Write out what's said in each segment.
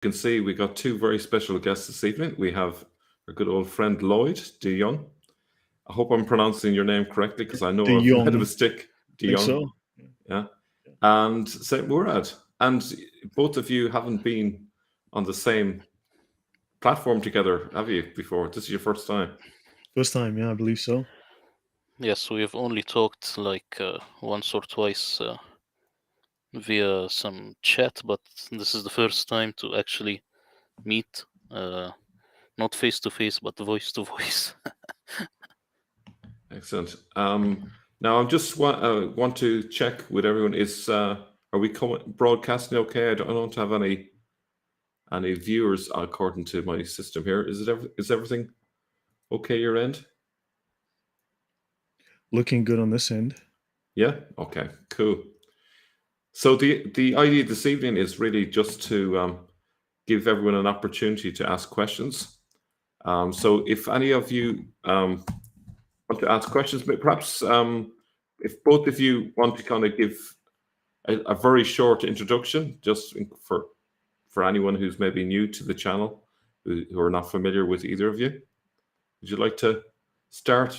can see we got two very special guests this evening. We have our good old friend LloydDeJongh. I hope I'm pronouncing your name correctly because I know De I've made a Jong, mistake. I think DeJongh, so. yeah. And SaintMurad. And both of you haven't been on the same platform together, have you, before? This is your first time. First time, yeah, I believe so. Yes, we've only talked like once or twice via some chat, but this is the first time to actually meet, not face to face, but voice to voice. Excellent. Now, I just want to check with everyone. Are we broadcasting okay? I don't have any viewers according to my system here. Is everything okay your end? Looking good on this end. Yeah. Okay. Cool. So the idea this evening is really just to give everyone an opportunity to ask questions. So if any of you want to ask questions, but perhaps if both of you want to kind of give a very short introduction, just for anyone who's maybe new to the channel, who are not familiar with either of you. Would you like to start,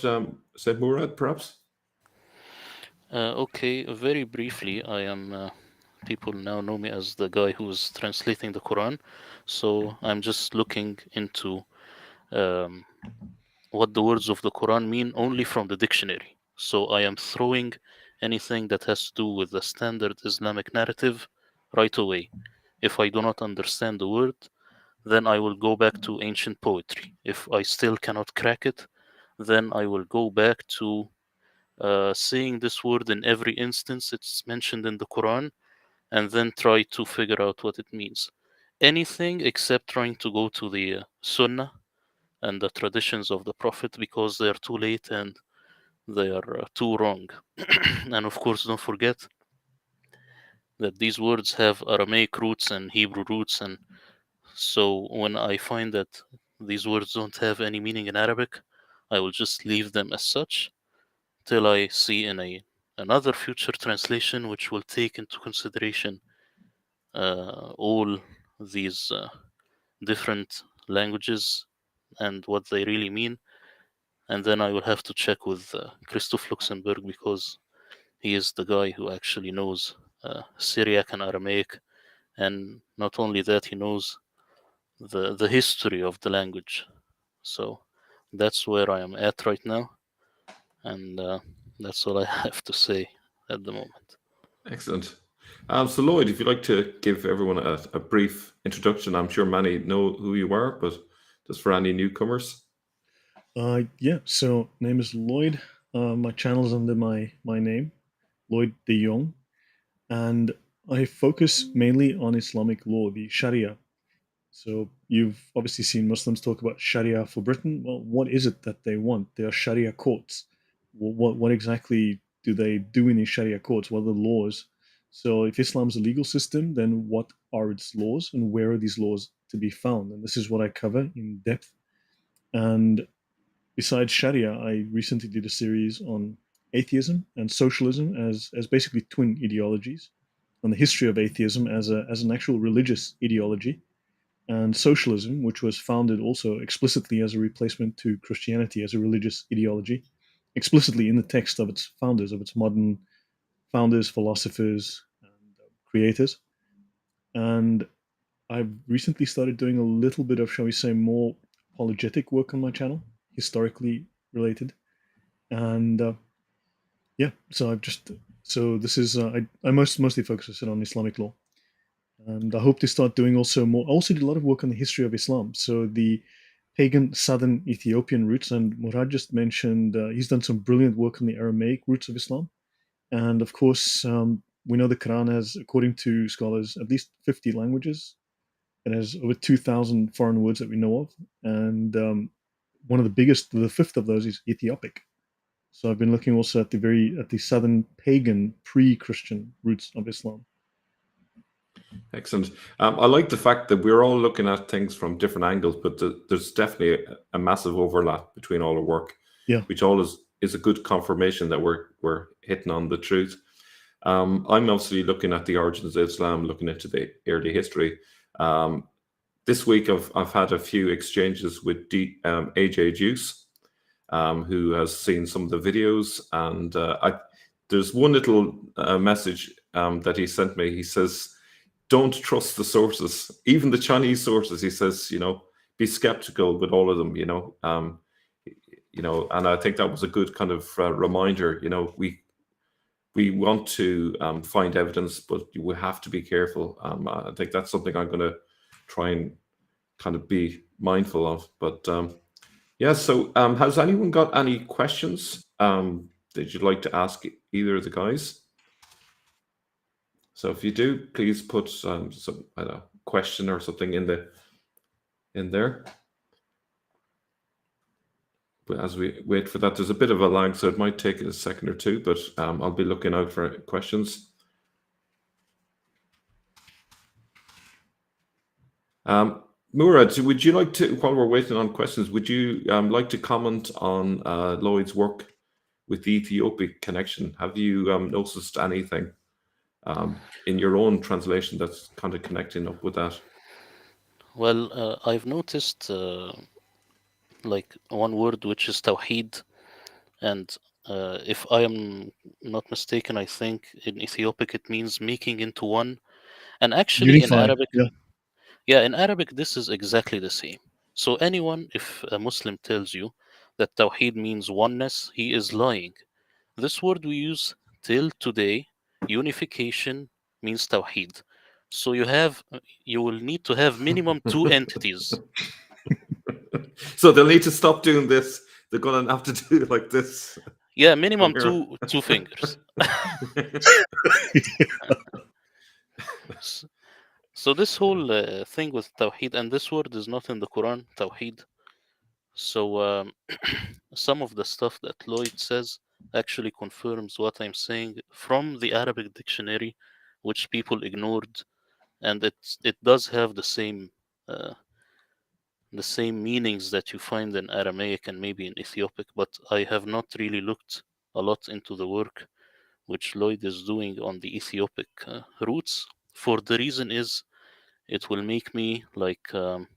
SaintMurad, perhaps? Okay, very briefly, I am. People now know me as the guy who's translating the Quran, so I'm just looking into um, what the words of the Quran mean only from the dictionary. So I am throwing anything that has to do with the standard Islamic narrative right away. If I do not understand the word, then I will go back to ancient poetry. If I still cannot crack it, then I will go back to seeing this word in every instance it's mentioned in the Quran, and then try to figure out what it means. Anything except trying to go to the Sunnah and the traditions of the Prophet, because they are too late and they are too wrong. And of course, don't forget that these words have Aramaic roots and Hebrew roots, and so when I find that these words don't have any meaning in Arabic, I will just leave them as such till I see in another future translation which will take into consideration all these different languages and what they really mean. And then I will have to check with Christoph Luxemburg, because he is the guy who actually knows Syriac and Aramaic. And not only that, he knows the history of the language. So that's where I am at right now. And that's all I have to say at the moment. Excellent. So Lloyd, if you'd like to give everyone a brief introduction, I'm sure many know who you are, but just for any newcomers. Yeah, so name is Lloyd. My channel is under my name, Lloyd de Jong, and I focus mainly on Islamic law, the Sharia. So you've obviously seen Muslims talk about Sharia for Britain. Well, what is it that they want? They are Sharia courts. What exactly do they do in these Sharia courts? What are the laws? So if Islam is a legal system, then what are its laws and where are these laws to be found? And this is what I cover in depth. And besides Sharia, I recently did a series on atheism and socialism as basically twin ideologies, on the history of atheism as an actual religious ideology, and socialism, which was founded also explicitly as a replacement to Christianity as a religious ideology, explicitly in the text of its founders, of its modern founders, philosophers, and creators. And I've recently started doing a little bit of, shall we say, more apologetic work on my channel, historically related. And yeah, so I've just so this is I mostly focus on Islamic law, and I hope to start doing also more. I also did a lot of work on the history of Islam, so the pagan southern Ethiopian roots, and Murad just mentioned he's done some brilliant work on the Aramaic roots of Islam, and of course we know the Quran has, according to scholars, at least 50 languages. It has over 2,000 foreign words that we know of, and one of the biggest, the fifth of those, is Ethiopic. So I've been looking also at the southern pagan pre-Christian roots of Islam. Excellent. I like the fact that we're all looking at things from different angles, but there's definitely a massive overlap between all our work. Yeah. Which always is a good confirmation that we're hitting on the truth. I'm obviously looking at the origins of Islam, looking into the early history. this week I've had a few exchanges with AJ Juice, who has seen some of the videos, and there's one little message that he sent me. He says, "Don't trust the sources, even the Chinese sources." He says, be skeptical with all of them. And I think that was a good kind of reminder. We want to find evidence, but we have to be careful. I think that's something I'm going to try and kind of be mindful of. But yeah, so has anyone got any questions that you'd like to ask either of the guys? So if you do, please put some question or something in there. But as we wait for that, there's a bit of a lag, so it might take a second or two, but I'll be looking out for questions. Murad, would you like to, while we're waiting on questions, would you like to comment on Lloyd's work with the Ethiopic connection? Have you noticed anything in your own translation that's kind of connecting up with that? Well, I've noticed like one word, which is tawheed, and if I am not mistaken, I think in Ethiopic it means making into one, and actually in Unify. Arabic, Yeah. in Arabic this is exactly the same. So anyone, if a Muslim tells you that tawheed means oneness, he is lying. This word we use till today. Unification means tawheed. So you will need to have minimum 2 entities. So they'll need to stop doing this. They're going to have to do like this. Yeah, minimum From here. two fingers. So this whole thing with tawheed, and this word is not in the Quran, tawheed. So some of the stuff that Lloyd says actually confirms what I'm saying from the Arabic dictionary, which people ignored, and it does have the same meanings that you find in Aramaic and maybe in Ethiopic, but I have not really looked a lot into the work which Lloyd is doing on the Ethiopic roots. For the reason is, it will make me like you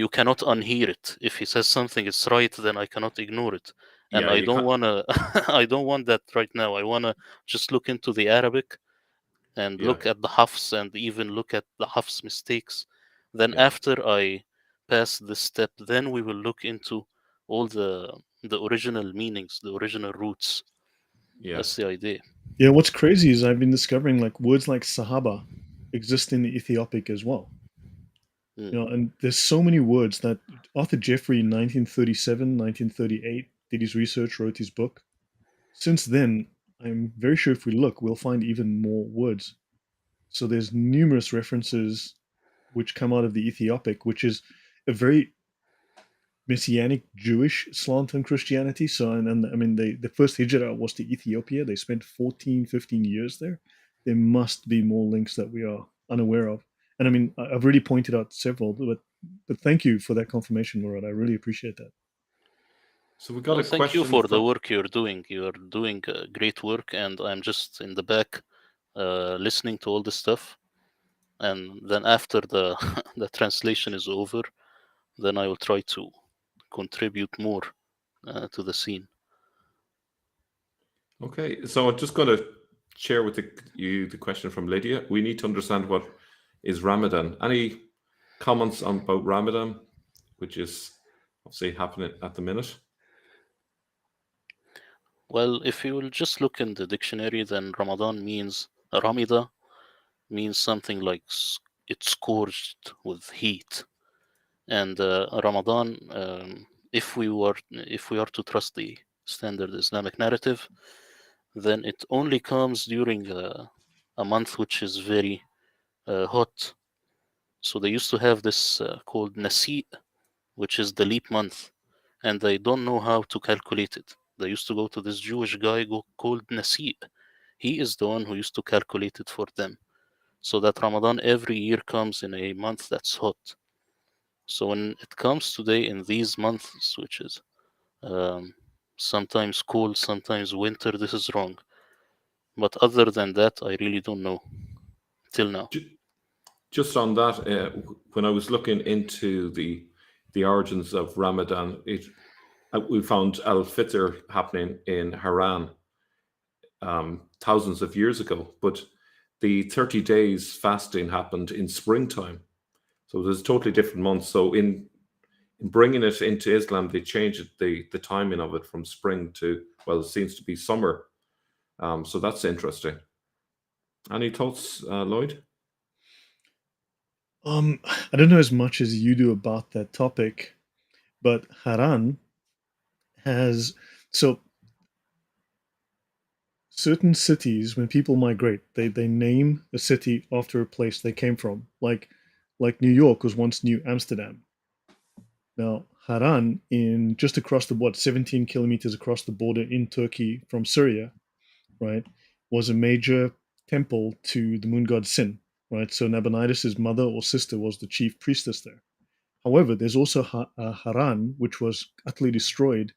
cannot unhear it. If he says something is right, then I cannot ignore it, and Yeah, I you don't can't. want to. I don't want that right now. I want to just look into the Arabic and Yeah. look at the hafs and even look at the hafs mistakes. Then Yeah. after I pass this step, then we will look into all the original meanings, the original roots. Yeah. That's the idea. Yeah, what's crazy is I've been discovering like words like Sahaba exist in the Ethiopic as well. And there's so many words that Arthur Jeffrey in 1937, 1938 did his research, wrote his book. Since then, I'm very sure if we look, we'll find even more words. So there's numerous references which come out of the Ethiopic, which is a very messianic Jewish slant on Christianity. So, and I mean, the first hijrah was to Ethiopia. They spent 14, 15 years there. There must be more links that we are unaware of. And I mean, I've already pointed out several, but thank you for that confirmation, Murad. I really appreciate that. So we got Well, a thank you question for the from. work you're doing. You're doing great work, and I'm just in the back listening to all this stuff. And then after the the translation is over, then I will try to contribute more to the scene. Okay, so I'm just going to share with you the question from Lydia. We need to understand what is Ramadan. Any comments about Ramadan, which is obviously happening at the minute? Well, if you will just look in the dictionary, then Ramadan means Ramida means something like it's scorched with heat, and Ramadan, if we are to trust the standard Islamic narrative, then it only comes during a month which is very hot. So they used to have this called Nasi, which is the leap month, and they don't know how to calculate it. They used to go to this Jewish guy called Nasi. He is the one who used to calculate it for them, so that Ramadan every year comes in a month that's hot. So when it comes today in these months, which is um, sometimes cold, sometimes winter, this is wrong. But other than that, I really don't know till now. just on that, when I was looking into the origins of Ramadan, we found Al Fitr happening in Haran thousands of years ago, but the 30 days fasting happened in springtime. So there's a totally different month. So in bringing it into Islam, they changed the timing of it from spring to, well, it seems to be summer. So that's interesting. Any thoughts, Lloyd? I don't know as much as you do about that topic, but Haran has so certain cities when people migrate, they name a city after a place they came from. Like New York was once New Amsterdam. Now Haran, in just across the 17 kilometers across the border in Turkey from Syria, right, was a major temple to the moon god Sin, right? So Nabonidus' mother or sister was the chief priestess there. However, there's also Haran, which was utterly destroyed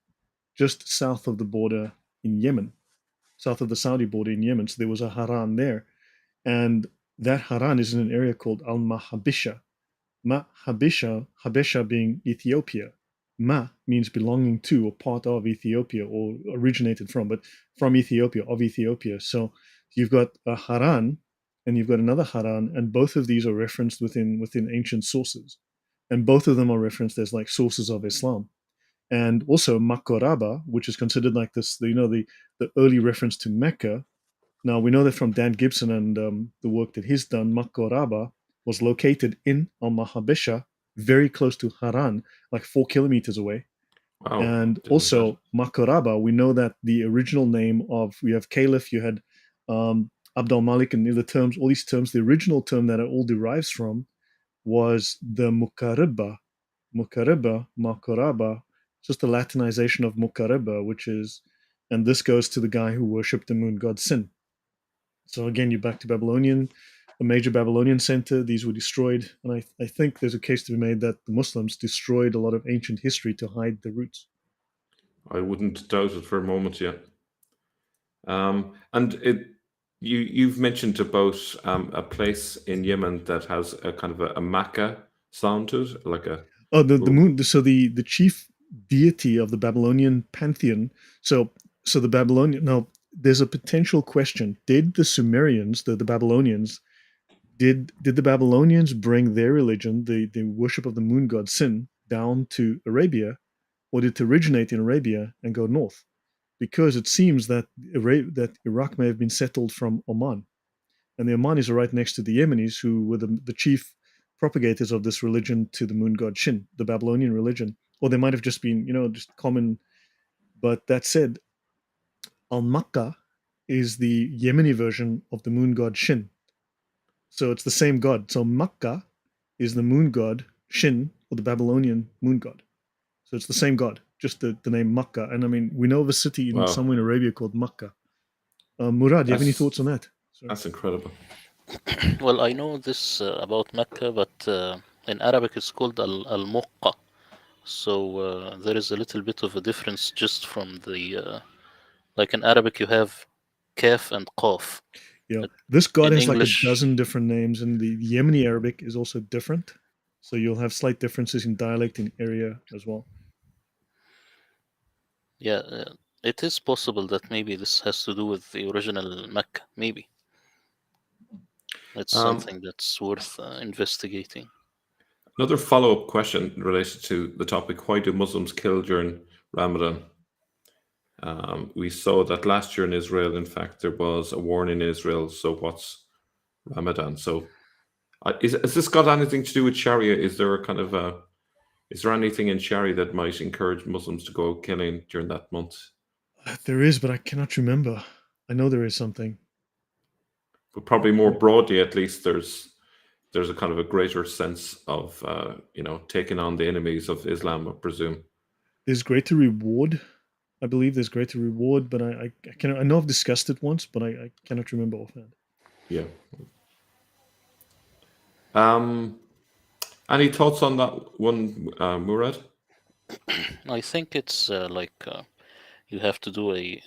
just south of the border in Yemen, south of the Saudi border in Yemen. So there was a Haran there. And that Haran is in an area called Al Mahabisha. Habesha being Ethiopia. Ma means belonging to or part of Ethiopia or originated from, but from Ethiopia, of Ethiopia. So you've got a Haran and you've got another Haran, and both of these are referenced within ancient sources. And both of them are referenced as like sources of Islam. And also Makoraba, which is considered like this, the early reference to Mecca. Now we know that from Dan Gibson and the work that he's done, Makoraba was located in Al Mahabisha, very close to Haran, like 4 kilometers away. Wow. And Didn't know also Makoraba, we know that the original name of, you have Caliph, you had Abdul Malik, and the other terms, all these terms, the original term that it all derives from was the Mukaribba, Makoraba, just the Latinization of Mukaribba, which is, and this goes to the guy who worshipped the moon god Sin. So again, you're back to Babylonian, a major Babylonian center. These were destroyed, and I think there's a case to be made that the Muslims destroyed a lot of ancient history to hide the roots. I wouldn't doubt it for a moment yet. And you've mentioned about a place in Yemen that has a kind of a Makkah sound to it, like a the moon. So the chief deity of the Babylonian pantheon. So the Babylonian. Now there's a potential question: did the Sumerians, the Babylonians, did the Babylonians bring their religion, the worship of the moon god Sin, down to Arabia, or did it originate in Arabia and go north? Because it seems that Iraq may have been settled from Oman, and the Omanis are right next to the Yemenis, who were the chief propagators of this religion to the moon god Shin, the Babylonian religion. Or they might have just been, just common. But that said, Al-Makkah is the Yemeni version of the moon god Shin. So it's the same god. So Makkah is the moon god Shin, or the Babylonian moon god. So it's the same god, just the name Makkah. And I mean, we know of a city somewhere in Arabia called Makkah. Murad, do you have any thoughts on that? Sorry. That's incredible. Well, I know this about Mecca, but in Arabic it's called al-Muqqa. So there is a little bit of a difference just from the, like in Arabic you have Kaf and Qaf. Yeah, this god has English, like a dozen different names, and the Yemeni Arabic is also different. So you'll have slight differences in dialect in area as well. Yeah, it is possible that maybe this has to do with the original Mecca, maybe. It's something that's worth investigating. Another follow-up question related to the topic: why do Muslims kill during Ramadan? We saw that last year in Israel, in fact, there was a warning in Israel. So what's Ramadan? So has this got anything to do with Sharia? Is there a kind of is there anything in Sharia that might encourage Muslims to go killing during that month? There is, but I cannot remember. I know there is something. But probably more broadly, at least, there's a kind of a greater sense of taking on the enemies of Islam, I presume. There's greater reward. I believe there's greater reward, but I know I've discussed it once, but I cannot remember offhand. Yeah. Any thoughts on that one, Murad? I think it's you have to do a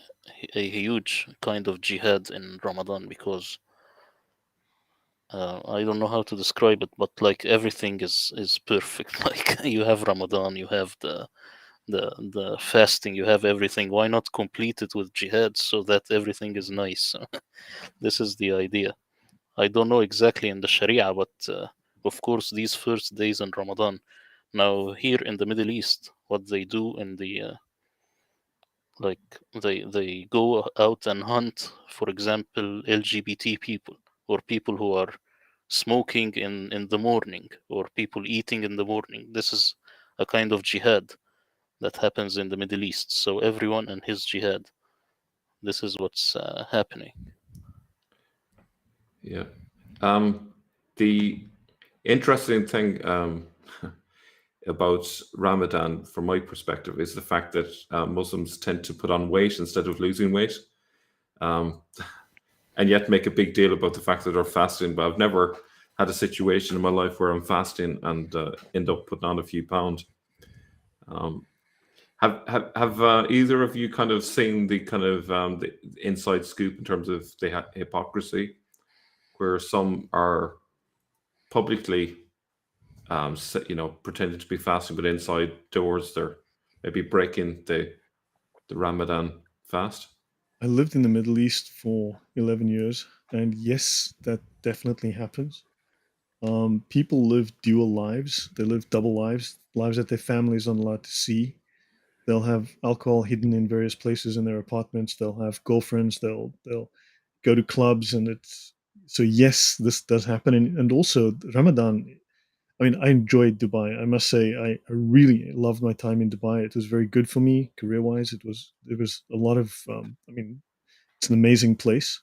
huge kind of jihad in Ramadan, because I don't know how to describe it, but like everything is perfect. Like you have Ramadan, you have the fasting, you have everything. Why not complete it with jihad so that everything is nice? This is the idea. I don't know exactly in the Sharia, but of course these first days in Ramadan. Now here in the Middle East, what they do in the like they go out and hunt, for example, LGBT people or people who are smoking in the morning or people eating in the morning. This is a kind of jihad that happens in the Middle East. So everyone and his jihad. This is what's happening. Yeah. The interesting thing about Ramadan, from my perspective, is the fact that Muslims tend to put on weight instead of losing weight, and yet make a big deal about the fact that they're fasting. But I've never had a situation in my life where I'm fasting and end up putting on a few pounds. Have either of you kind of seen the kind of the inside scoop in terms of the hypocrisy, where some are publicly, pretending to be fasting, but inside doors they're maybe breaking the Ramadan fast? I lived in the Middle East for 11 years, and yes, that definitely happens. People live dual lives. They live double lives, lives that their families aren't allowed to see. They'll have alcohol hidden in various places in their apartments. They'll have girlfriends. They'll go to clubs, and it's so yes, this does happen. And also Ramadan. I mean, I enjoyed Dubai. I must say, I really loved my time in Dubai. It was very good for me career-wise. It was a lot of. I mean, it's an amazing place.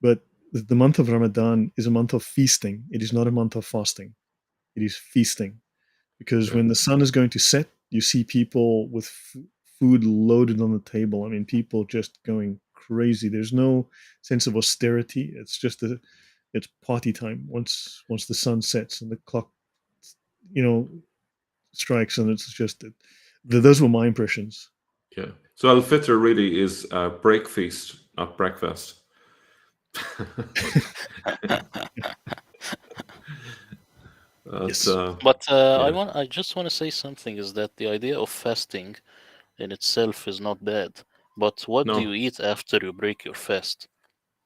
But the month of Ramadan is a month of feasting. It is not a month of fasting. It is feasting because Yeah. when the sun is going to set, you see people with food loaded on the table. I mean, people just going crazy. There's no sense of austerity. It's party time once the sun sets and the clock, you know, strikes, and it's just those were my impressions. Yeah. So Al Fitr really is a break feast, not breakfast. Yes. But Yeah. I just want to say something is that the idea of fasting in itself is not bad. But what do you No. eat after you break your fast?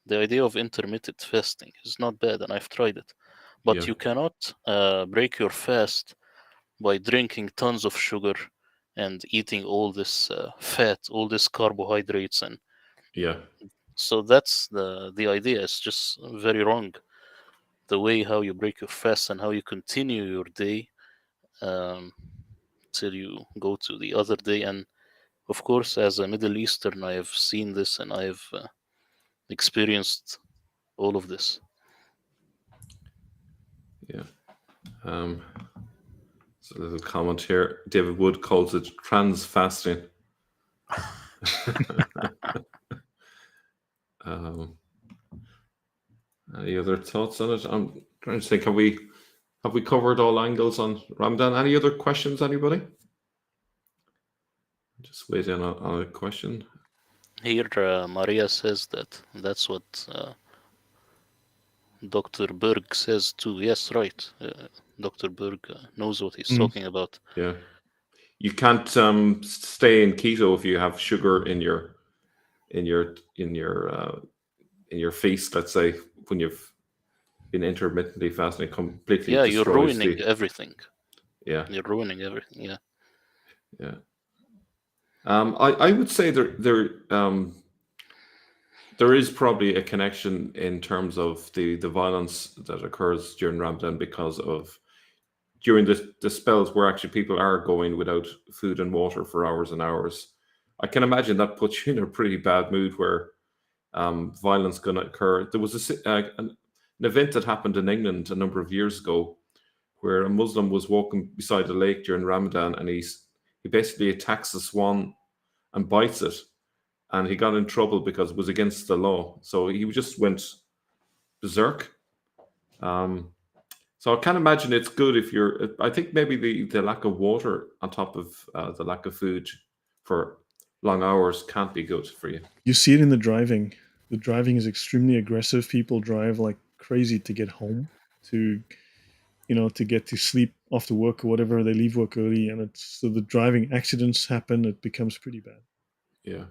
The idea of intermittent fasting is not bad, and I've tried it. But Yeah. you cannot break your fast by drinking tons of sugar and eating all this fat, all this carbohydrates, and Yeah. so that's the idea. It's just very wrong. The way how you break your fast and how you continue your day um, till you go to the other day. And of course, as a Middle Eastern, I have seen this and I have experienced all of this. Yeah. So a little comment here. David Wood calls it trans fasting. Any other thoughts on it? I'm trying to think. Have we covered all angles on Ramadan? Any other questions, anybody? Just waiting on a question. Here, Maria says that that's what Dr. Berg says too. Yes, right. Dr. Berg knows what he's talking about. Yeah. You can't stay in keto if you have sugar in your feast. Let's say when you've been intermittently fasting, it completely Yeah, you're destroys ruining everything. Yeah. You're ruining everything. Yeah. Yeah. I would say there is probably a connection in terms of the violence that occurs during Ramadan because of during the spells where actually people are going without food and water for hours and hours. I can imagine that puts you in a pretty bad mood where violence going to occur. There was an event that happened in England a number of years ago where a Muslim was walking beside a lake during Ramadan and he basically attacks a swan and bites it, and he got in trouble because it was against the law. So he just went berserk. So I can't imagine it's good if you're. I think maybe the lack of water on top of the lack of food for long hours can't be good for you. You see it in the driving. The driving is extremely aggressive. People drive like crazy to get home, to to get to sleep after work or whatever. They leave work early, and so the driving accidents happen. It becomes pretty bad. Yeah.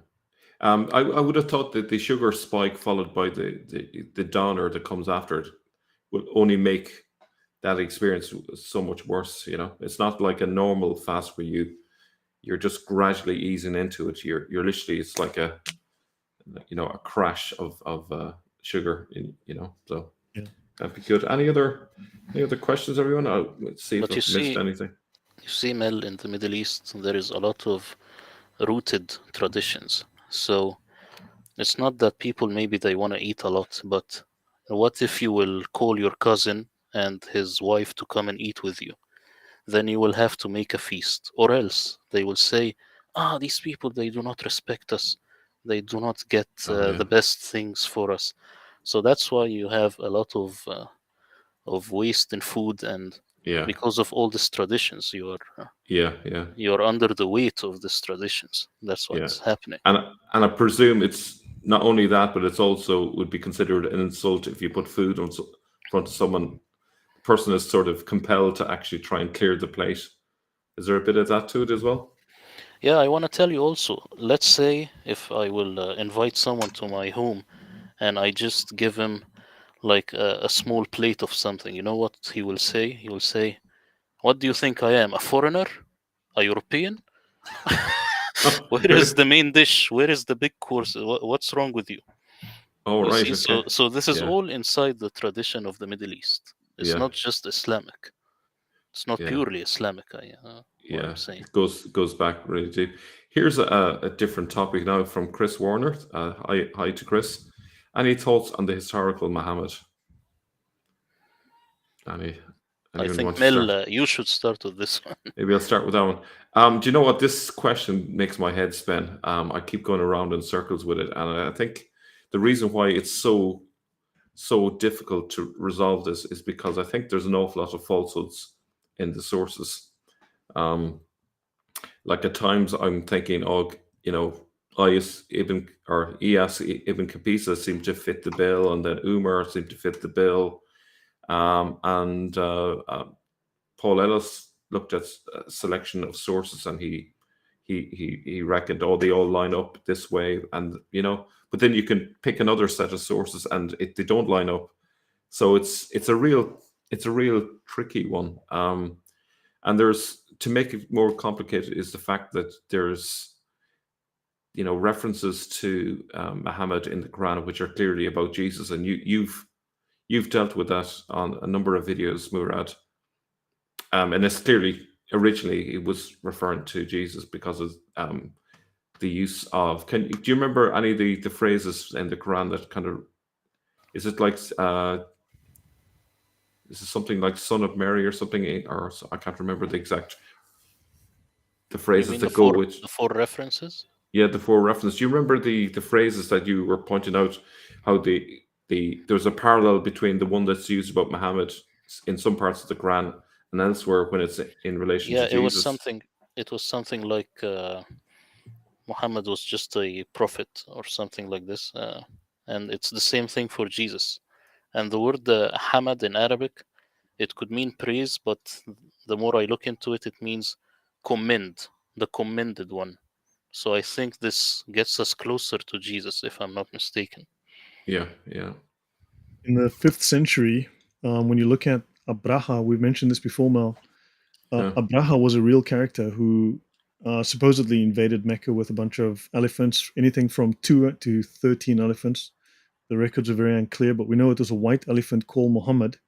I would have thought that the sugar spike followed by the downer that comes after it will only make that experience so much worse. It's not like a normal fast where you're just gradually easing into it. You're literally, it's like a crash of sugar. So Yeah. that'd be good. Any other questions, everyone? Let's see if But I've missed anything. You see, Mel, in the Middle East, there is a lot of rooted traditions. So it's not that people maybe they want to eat a lot, but what if you will call your cousin and his wife to come and eat with you? Then you will have to make a feast, or else they will say, these people, they do not respect us. They do not get Oh, yeah. the best things for us. So that's why you have a lot of waste in food, and Yeah. because of all these traditions, Yeah. you're under the weight of these traditions. That's what's happening. And I presume it's not only that, but it's also would be considered an insult if you put food in front of someone. The person is sort of compelled to actually try and clear the plate. Is there a bit of that to it as well? Yeah, I want to tell you also. Let's say if I will invite someone to my home, and I just give him like a small plate of something. You know what he will say? He will say, "What do you think I am? A foreigner? A European? Where is the main dish? Where is the big course? What's wrong with you?" Oh, You right. see, Okay. so this is Yeah. all inside the tradition of the Middle East. It's Yeah. not just Islamic. It's not Yeah. purely Islamic. What Yeah. I'm saying. It goes back really deep. Here's a different topic now from Chris Warner. Hi to Chris. Any thoughts on the historical Muhammad? I Anyone think want to start? Mel, you should start with this one. Maybe I'll start with that one. Do you know what? This question makes my head spin. I keep going around in circles with it, and I think the reason why it's so difficult to resolve this is because I think there's an awful lot of falsehoods in the sources. Like at times I'm thinking, Iyas ibn Kapisa seemed to fit the bill, and then Umar seemed to fit the bill, and Paul Ellis looked at a selection of sources, and he reckoned, they all line up this way, and but then you can pick another set of sources, and they don't line up. So it's a real tricky one. And there's, to make it more complicated, is the fact that there's references to Muhammad in the Quran which are clearly about Jesus, and you've dealt with that on a number of videos, Murad. And it's clearly, originally it was referring to Jesus because of the use of. Do you remember any of the phrases in the Quran that kind of, is it like is it something like "son of Mary" or something, or I can't remember the phrases that go with the 4 references? Yeah, the 4 references. Do you remember the phrases that you were pointing out? How there's a parallel between the one that's used about Muhammad in some parts of the Quran and elsewhere when it's in relation to Jesus. It was something like Muhammad was just a prophet or something like this, and it's the same thing for Jesus. And the word hamad in Arabic, it could mean praise, but the more I look into it, it means commend, the commended one. So I think this gets us closer to Jesus, if I'm not mistaken. Yeah. In the 5th century, when you look at Abraha, we've mentioned this before, Mel. Abraha was a real character who supposedly invaded Mecca with a bunch of elephants, anything from 2 to 13 elephants. The records are very unclear, but we know it was a white elephant called Muhammad,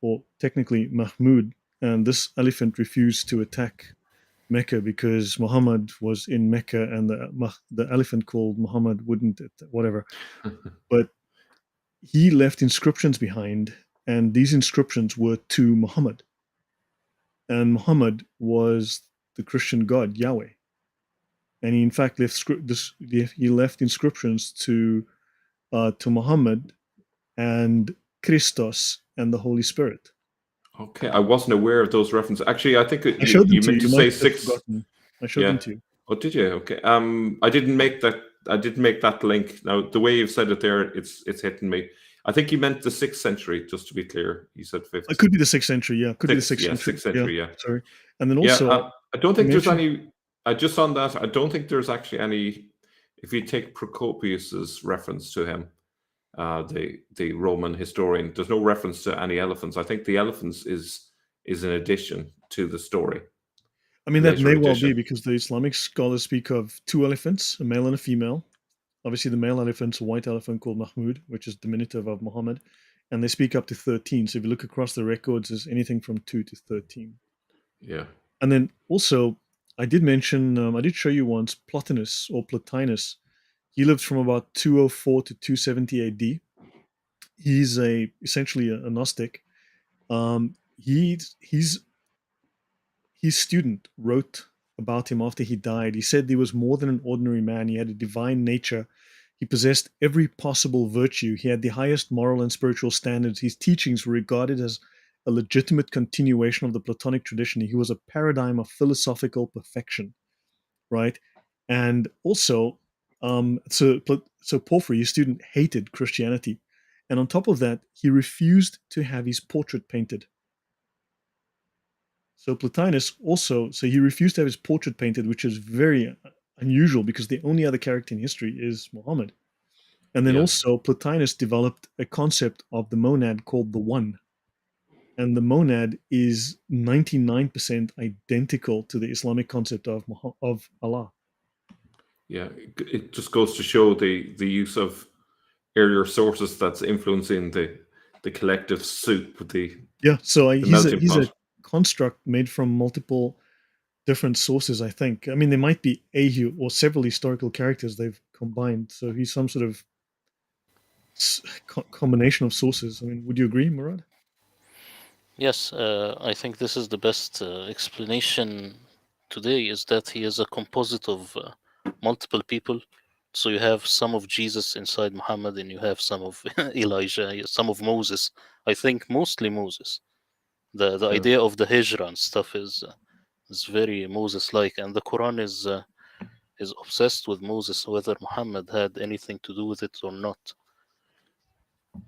or technically Mahmud, and this elephant refused to attack Mecca because Muhammad was in Mecca, and the elephant called Muhammad wouldn't, whatever. But he left inscriptions behind, and these inscriptions were to Muhammad. And Muhammad was the Christian God, Yahweh. And he in fact left inscriptions to Muhammad and Christos and the Holy Spirit. Okay, I wasn't aware of those references. Actually, I think I showed them you to meant you. to You say might have 6. forgotten. I showed them to you. Oh, did you? Okay. I didn't make that. I didn't make that link. Now, the way you've said it there, it's hitting me. I think you meant the 6th century, just to be clear. You said 5th. It could be the 6th century, yeah. Could be the 6th Yeah, century. 6th century, yeah. Sorry. And then Yeah, also, I don't you think there's mentioned, any. Just on that, I don't think there's actually any. If you take Procopius's reference to him, the Roman historian, there's no reference to any elephants. I think the elephants is an addition to the story, I a mean, that later may well be addition. because the Islamic scholars speak of 2 elephants, a male and a female. Obviously, the male elephant's a white elephant called Mahmud, which is diminutive of Muhammad, and they speak up to 13. So if you look across the records, there's anything from 2 to 13. Yeah, And then also, I did mention, I did show you once Plotinus or Plotinus. He lived from about 204 to 270 AD. He's essentially a Gnostic. He's his student wrote about him after he died. He said he was more than an ordinary man. He had a divine nature. He possessed every possible virtue. He had the highest moral and spiritual standards. His teachings were regarded as a legitimate continuation of the Platonic tradition. He was a paradigm of philosophical perfection, right? And also, so Porphyry, his student, hated Christianity, and on top of that, he refused to have his portrait painted. So Plotinus also, so he refused to have his portrait painted, which is very unusual because the only other character in history is Muhammad. And then yeah, also Plotinus developed a concept of the monad called the One. And the monad is 99% identical to the Islamic concept of Allah. yeah. It just goes to show the use of earlier sources that's influencing the collective soup, Yeah, so the he's melting a pot. construct made from multiple different sources, I think. I mean, there might be or several historical characters they've combined. So he's some sort of combination of sources. I mean, would you agree, Murad? Yes, I think this is the best explanation today, is that he is a composite of multiple people. So you have some of Jesus inside Muhammad, and you have some of Elijah, some of Moses. I think mostly Moses. The Yeah, idea of the Hijra and stuff is very Moses-like, and the Quran is obsessed with Moses, whether Muhammad had anything to do with it or not.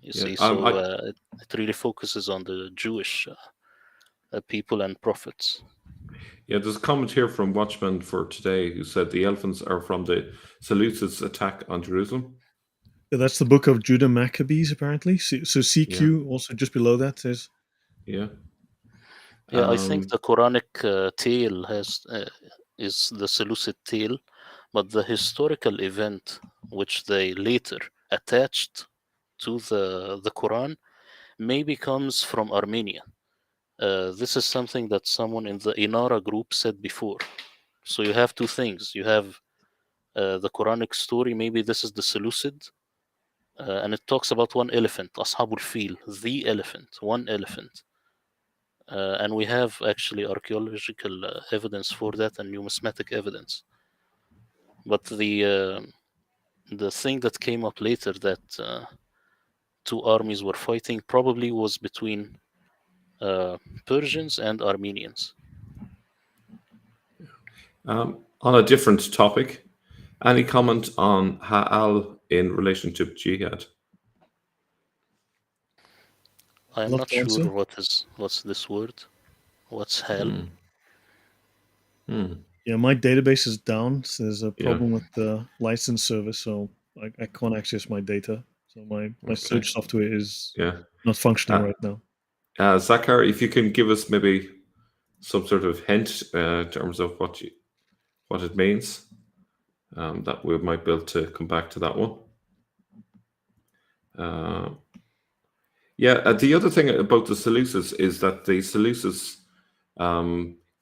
You yeah. see, so it really focuses on the Jewish people and prophets. Yeah, there's a comment here from Watchman for today who said the elephants are from the Seleucids' attack on Jerusalem. Yeah, that's the book of Judah Maccabees, apparently. So Yeah, CQ also just below that says, yeah. Yeah, I think Um, the Quranic tale is the Seleucid tale, but the historical event which they later attached to the Quran maybe comes from Armenia. This is something that someone in the Inara group said before. So you have two things. You have the Quranic story, maybe this is the Seleucid, and it talks about one elephant, Ashabul Fil, the elephant, one elephant. And we have actually archaeological evidence for that and numismatic evidence. But the thing that came up later, that two armies were fighting, probably was between Persians and Armenians. on a different topic, any comment on Ha'al in relation to jihad? I am love not to sure answer. what's this word. What's hell? Hmm. Yeah, my database is down. So there's a Yeah. problem with the license service, so I can't access my data. So my Okay. search software is Yeah. not functioning Uh, right now. Zakar, if you can give us maybe some sort of hint in terms of what it means, that we might be able to come back to that one. Yeah, the other thing about the Seleucids is that the Seleucids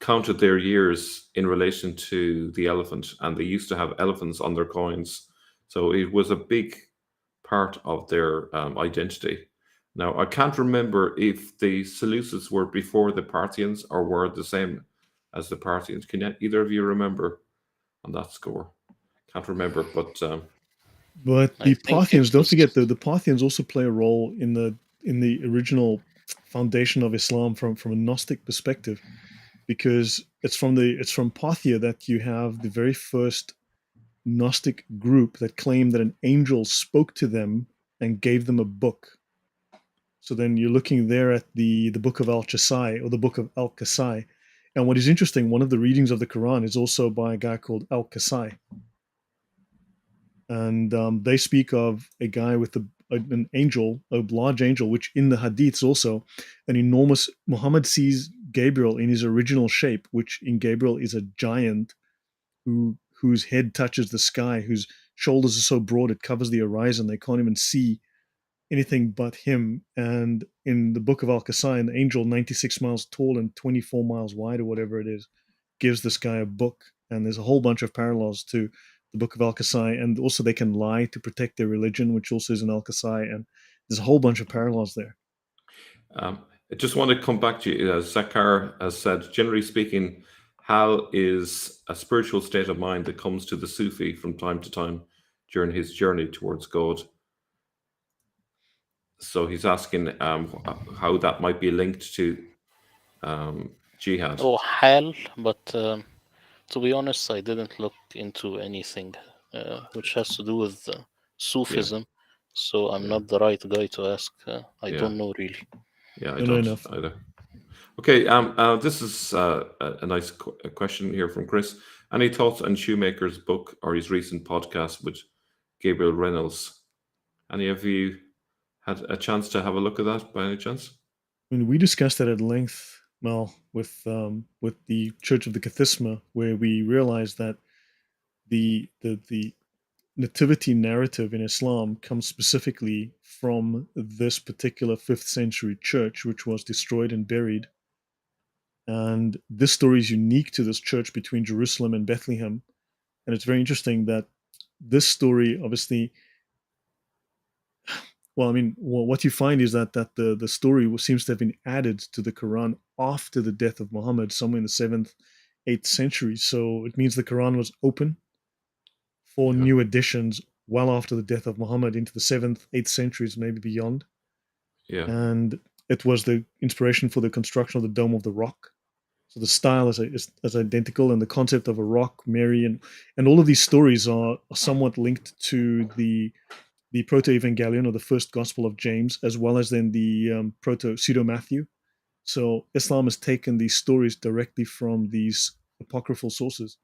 counted their years in relation to the elephant, and they used to have elephants on their coins. So it was a big part of their identity. Now, I can't remember if the Seleucids were before the Parthians or were the same as the Parthians. Can either of you remember on that score? Can't remember, but But I the think it Parthians, don't was. forget, the Parthians also play a role in the original foundation of Islam from a Gnostic perspective, because it's from Parthia that you have the very first Gnostic group that claimed that an angel spoke to them and gave them a book. So then you're looking there at the book of Al-Qasai or the book of Al-Qasai. And what is interesting, one of the readings of the Quran is also by a guy called Al-Qasai. And they speak of a guy with an angel, a large angel, which in the hadiths also an enormous. Muhammad sees Gabriel in his original shape, which in Gabriel is a giant whose head touches the sky, whose shoulders are so broad it covers the horizon. They can't even see anything but him. And in the book of Al-Qasai, an angel 96 miles tall and 24 miles wide, or whatever it is, gives this guy a book. And there's a whole bunch of parallels to the book of Al-Qasai. And also they can lie to protect their religion, which also is in Al-Qasai. And there's a whole bunch of parallels there. I just want to come back to you. As Zakar has said, generally speaking, hal is a spiritual state of mind that comes to the Sufi from time to time during his journey towards God. So he's asking how that might be linked to jihad. Oh, hal, but to be honest, I didn't look into anything which has to do with Sufism, so I'm not the right guy to ask. I don't know really. Yeah, I Don't know don't enough. either. Okay, this is a nice question here from Chris. Any thoughts on Shoemaker's book or his recent podcast with Gabriel Reynolds? Any of you had a chance to have a look at that by any chance? I mean, we discussed that at length, Mel, with the Church of the Kathisma, where we realized that the nativity narrative in Islam comes specifically from this particular 5th century church, which was destroyed and buried. And this story is unique to this church between Jerusalem and Bethlehem. And it's very interesting that this story, obviously, well, I mean, what you find is that the story seems to have been added to the Quran after the death of Muhammad, somewhere in the 7th, 8th century. So it means the Quran was open for new additions well after the death of Muhammad into the 7th, 8th centuries, maybe beyond. Yeah. And it was the inspiration for the construction of the Dome of the Rock. So the style is identical, and the concept of a rock, Mary, and all of these stories are somewhat linked to the Proto-Evangelion, or the first Gospel of James, as well as then the Pseudo-Matthew. So Islam has taken these stories directly from these apocryphal sources.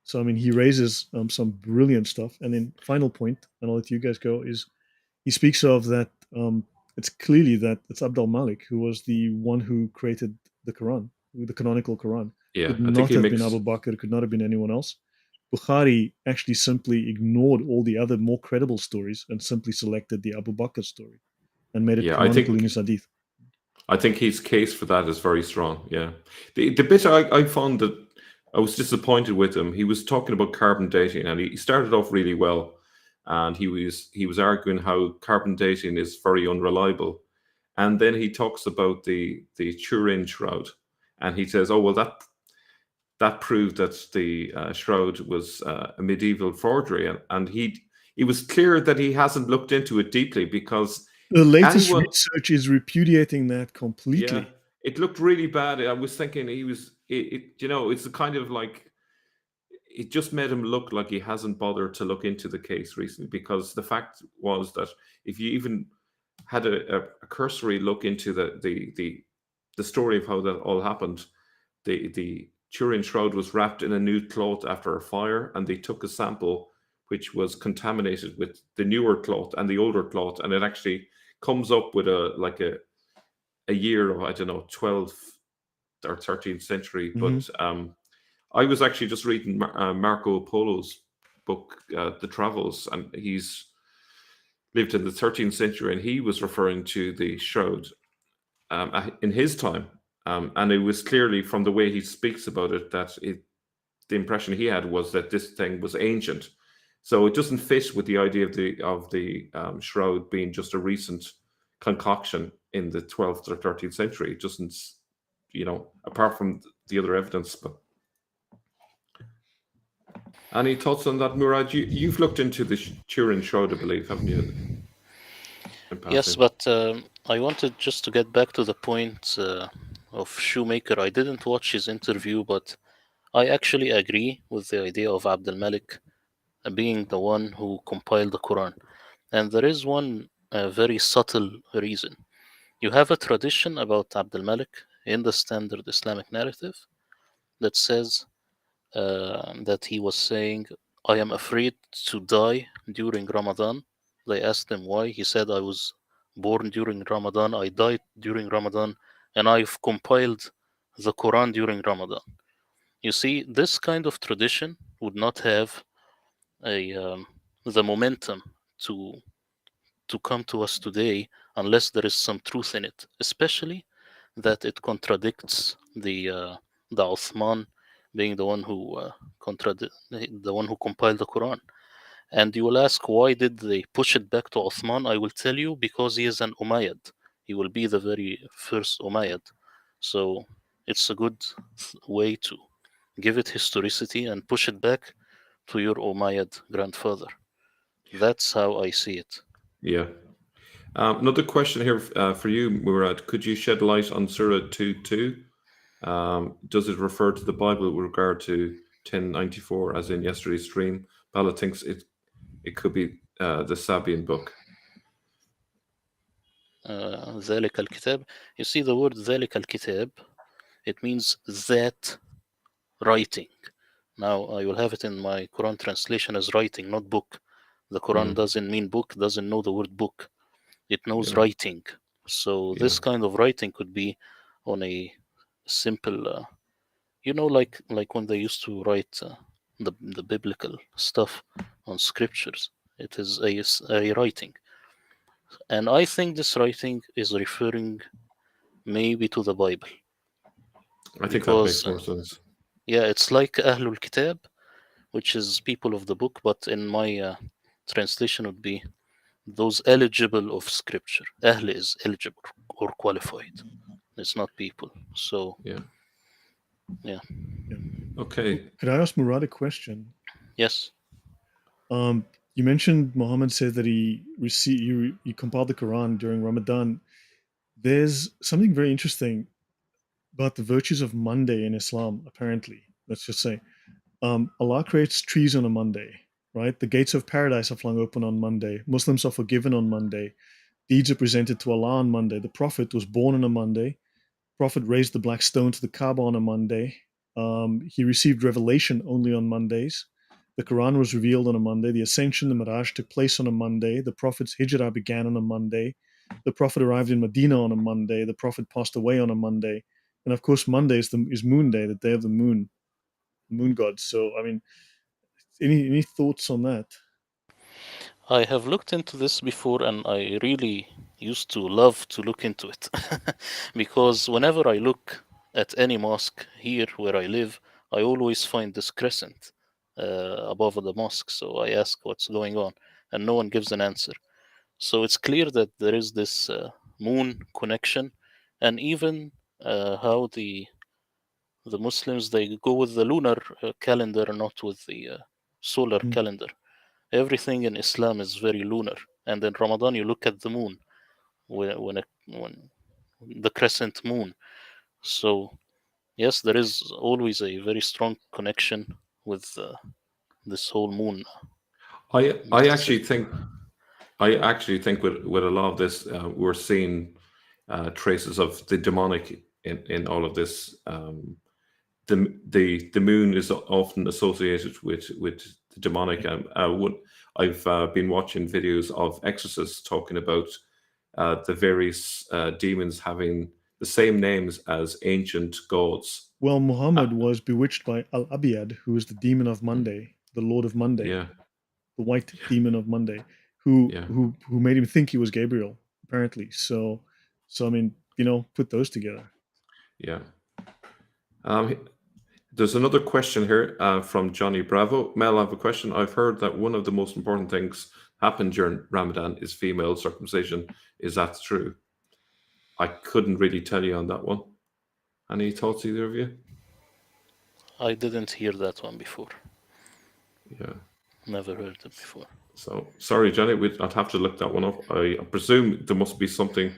So I mean, he raises some brilliant stuff. And then final point, and I'll let you guys go, is he speaks of that it's clearly that it's Abdul Malik who was the one who created the Quran, the canonical Quran. Yeah, Could I think not he have makes. been Abu Bakr, could not have been anyone else. Bukhari actually simply ignored all the other more credible stories and simply selected the Abu Bakr story and made it Yeah, I canonical in think his hadith. I think his case for that is very strong. Yeah, the bit I found that I was disappointed with him. He was talking about carbon dating, and he started off really well, and he was arguing how carbon dating is very unreliable, and then he talks about the Turin shroud, and he says, "Oh well, that proved that the shroud was a medieval forgery," and he was clear that he hasn't looked into it deeply because The latest anyone. research is repudiating that completely. Yeah, it looked really bad. I was thinking it's the kind of like it just made him look like he hasn't bothered to look into the case recently, because the fact was that if you even had a cursory look into the story of how that all happened, the Turin shroud was wrapped in a new cloth after a fire, and they took a sample which was contaminated with the newer cloth and the older cloth, and it actually comes up with a year of, I don't know, 12th or 13th century. But I was actually just reading Marco Polo's book, The Travels, and he's lived in the 13th century, and he was referring to the shroud in his time. And it was clearly from the way he speaks about it that the impression he had was that this thing was ancient. So it doesn't fit with the idea of the shroud being just a recent concoction in the 12th or 13th century. It doesn't, apart from the other evidence. But any thoughts on that, Murad? You've looked into the Turin shroud, I believe, haven't you? Yes, but I wanted just to get back to the point of Shoemaker. I didn't watch his interview, but I actually agree with the idea of Abdul Malik being the one who compiled the Quran. And there is one very subtle reason. You have a tradition about Abdul Malik in the standard Islamic narrative that says that he was saying, I am afraid to die during Ramadan. They asked him why. He said, I was born during Ramadan, I died during Ramadan, and I've compiled the Quran during Ramadan. You see, this kind of tradition would not have the momentum to come to us today unless there is some truth in it, especially that it contradicts the Uthman being the one who the one who compiled the Quran. And you will ask, why did they push it back to Uthman? I will tell you, because he is an Umayyad. He will be the very first Umayyad. So it's a good way to give it historicity and push it back to your Umayyad grandfather. That's how I see it. Yeah. Another question here for you, Murad. Could you shed light on Surah 2:2? Does it refer to the Bible with regard to 1094, as in yesterday's stream? Bala thinks it could be the Sabian book. ذلك الكتاب. You see the word ذلك الكتاب, it means that writing. Now I will have it in my Quran translation as writing, not book. The Quran doesn't mean book, doesn't know the word book. It knows writing. So this kind of writing could be on a simple, like when they used to write the biblical stuff on scriptures. It is a writing. And I think this writing is referring maybe to the Bible. I think that makes more sense. Yeah, it's like Ahlul Kitab, which is people of the book, but in my translation would be those eligible of scripture. Ahl is eligible or qualified. It's not people. So yeah. Okay. Could I ask Murad a question? Yes. You mentioned Muhammad said that he compiled the Quran during Ramadan. There's something very interesting about the virtues of Monday in Islam, apparently. Let's just say. Allah creates trees on a Monday, right? The gates of paradise are flung open on Monday. Muslims are forgiven on Monday. Deeds are presented to Allah on Monday. The Prophet was born on a Monday. The Prophet raised the black stone to the Kaaba on a Monday. He received revelation only on Mondays. The Quran was revealed on a Monday. The Ascension, the Miraj, took place on a Monday. The Prophet's Hijrah began on a Monday. The Prophet arrived in Medina on a Monday. The Prophet passed away on a Monday. And of course, Monday is Moon Day, the day of the moon god. So, I mean, any thoughts on that? I have looked into this before, and I really used to love to look into it because whenever I look at any mosque here where I live, I always find this crescent above the mosque. So I ask what's going on, and no one gives an answer. So it's clear that there is this moon connection, and even how the Muslims, they go with the lunar calendar, not with the solar calendar. Everything in Islam is very lunar, and in Ramadan you look at the moon when the crescent moon. So yes, there is always a very strong connection with this whole moon. I actually think with a lot of this, we're seeing traces of the demonic in all of this. The moon is often associated with the demonic. I've been watching videos of exorcists talking about the various demons having the same names as ancient gods. Well, Muhammad was bewitched by Al-Abiyad, who is the demon of Monday, the Lord of Monday, the white demon of Monday, who made him think he was Gabriel, apparently. So I mean, put those together. Yeah. There's another question here from Johnny Bravo. Mel, I have a question. I've heard that one of the most important things happen during Ramadan is female circumcision. Is that true? I couldn't really tell you on that one. Any thoughts, either of you? I didn't hear that one before. Yeah. Never heard it before. So, sorry, Johnny, I'd have to look that one up. I presume there must be something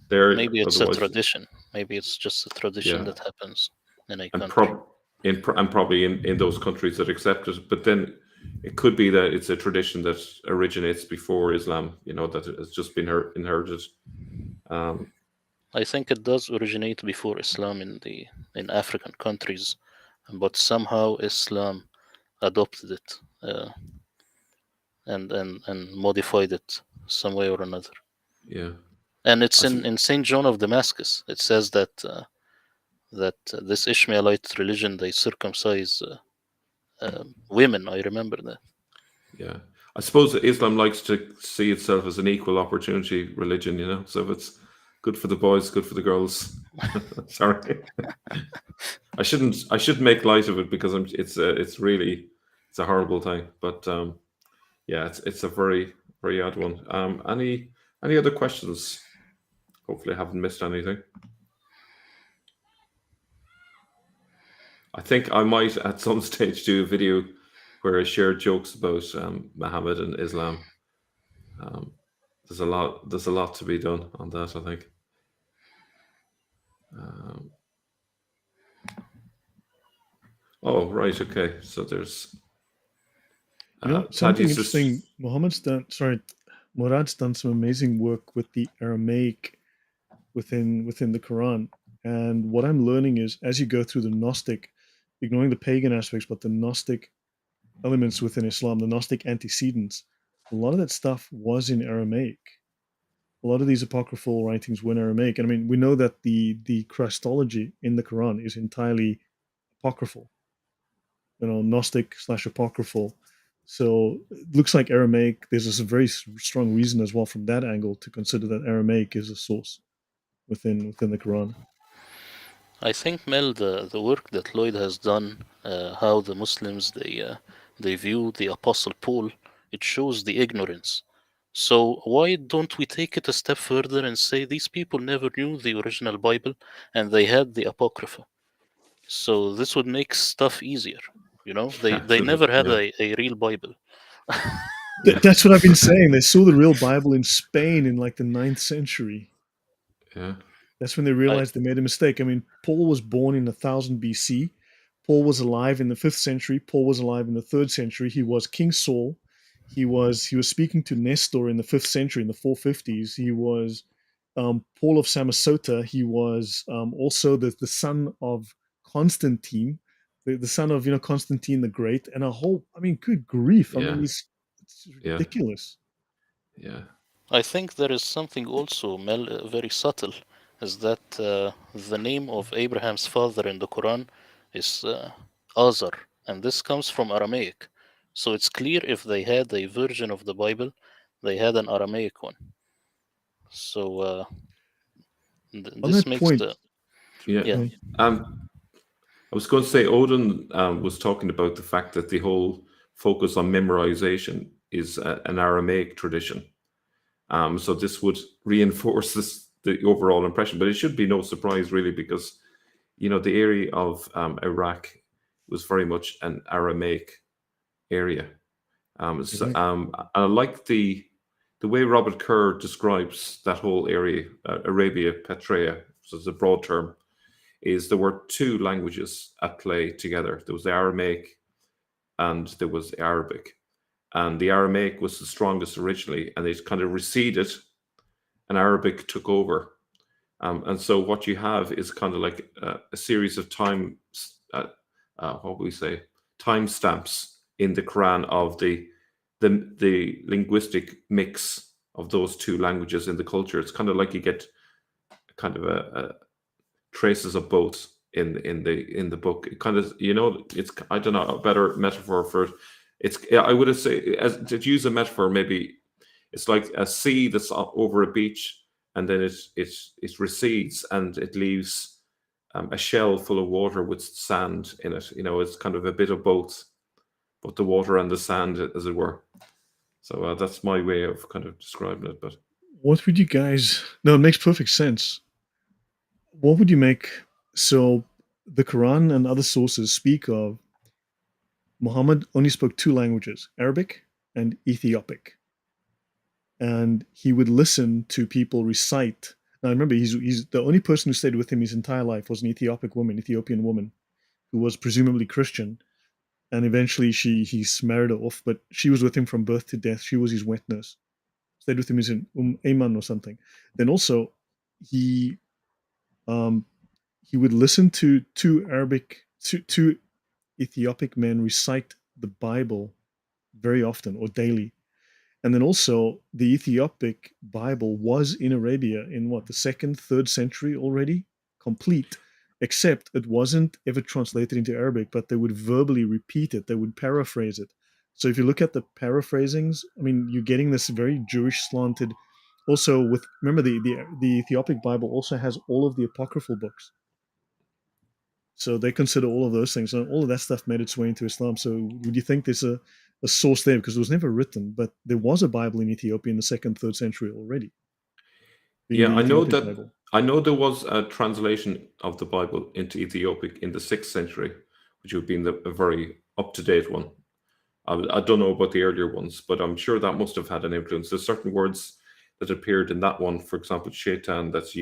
there. Maybe it's a tradition. Maybe it's just a tradition that happens in a country. And probably in those countries that accept it. But then it could be that it's a tradition that originates before Islam, that has just been inherited. I think it does originate before Islam in African countries, but somehow Islam adopted it and modified it some way or another. Yeah. And it's I see. in Saint John of Damascus. It says that this Ishmaelite religion, they circumcise women. I remember that. Yeah. I suppose that Islam likes to see itself as an equal opportunity religion, you know. So if it's good for the boys, good for the girls. Sorry. I shouldn't make light of it because it's a horrible thing. But yeah, it's a very, very odd one. Any other questions? Hopefully I haven't missed anything. I think I might at some stage do a video where I share jokes about Muhammad and Islam. There's a lot to be done on that, I think. Oh, right, okay. So there's Something Taddy's interesting. Murad's done some amazing work with the Aramaic within the Quran. And what I'm learning is, as you go through the Gnostic, ignoring the pagan aspects, but the Gnostic elements within Islam, the Gnostic antecedents, a lot of that stuff was in Aramaic. A lot of these apocryphal writings were in Aramaic. And I mean, we know that the Christology in the Quran is entirely apocryphal, Gnostic / apocryphal. So it looks like Aramaic, there's a very strong reason as well from that angle to consider that Aramaic is a source within the Quran. I think, Mel, the work that Lloyd has done, how the Muslims they view the Apostle Paul, it shows the ignorance. So why don't we take it a step further and say these people never knew the original Bible and they had the Apocrypha? So this would make stuff easier. They never had yeah, a real Bible. That's what I've been saying. They saw the real Bible in Spain in like the 9th century. yeah, That's when they realized they made a mistake. I mean, Paul was born in 1000 BC. Paul was alive in the 5th century. Paul was alive in the 3rd century. He was King Saul. He was speaking to Nestor in the 5th century, in the 450s. He was Paul of Samosata. He was also the son of Constantine, the son of Constantine the Great, and a whole. I mean, good grief! I yeah, mean, it's yeah, ridiculous. yeah, I think there is something also, Mel, very subtle, is that the name of Abraham's father in the Quran is Azar, and this comes from Aramaic. So it's clear if they had a version of the Bible, they had an Aramaic one. So On this that makes point, the yeah. yeah. I was going to say Odin was talking about the fact that the whole focus on memorization is an Aramaic tradition. So this would reinforce the overall impression, but it should be no surprise really because the area of Iraq was very much an Aramaic area. right. I like the way Robert Kerr describes that whole area, Arabia Petraea, so it's a broad term, is there were two languages at play together. There was the Aramaic and there was the Arabic. And the Aramaic was the strongest originally, and it kind of receded, and Arabic took over. And so what you have is kind of like a series of what we say, timestamps in the Quran of the linguistic mix of those two languages in the culture. It's kind of like you get kind of a traces of both in the book. It kind of it's, I don't know, a better metaphor for it. I would have say, as to use a metaphor, maybe it's like a sea that's over a beach, and then it recedes and it leaves a shell full of water with sand in it. It's kind of a bit of both the water and the sand, as it were. So that's my way of kind of describing it. But What would you guys? No, it makes perfect sense. What would you make? So, the Quran and other sources speak of Muhammad only spoke two languages, Arabic and Ethiopic. And he would listen to people recite. Now, remember, he's the only person who stayed with him his entire life was an Ethiopian woman, who was presumably Christian. And eventually he married her off, but she was with him from birth to death. She was his wet nurse. Stayed with him as an Ayman or something. Then also, he um, he would listen to two Ethiopic men recite the Bible very often or daily. And then also the Ethiopic Bible was in Arabia in what, the second, third century already, complete, except it wasn't ever translated into Arabic, but they would verbally repeat it, they would paraphrase it. So if you look at the paraphrasings, I mean, you're getting this very Jewish slanted. Also, with remember the Ethiopic Bible also has all of the apocryphal books. So they consider all of those things, and all of that stuff made its way into Islam. So would you think there's a source there? Because it was never written, but there was a Bible in Ethiopia in the second, third century already, being Yeah, the Ethiopic Bible. I know there was a translation of the Bible into Ethiopic in the 6th century, which would have been a very up-to-date one. I don't know about the earlier ones, but I'm sure that must have had an influence. There's certain words that appeared in that one, for example, shaitan, that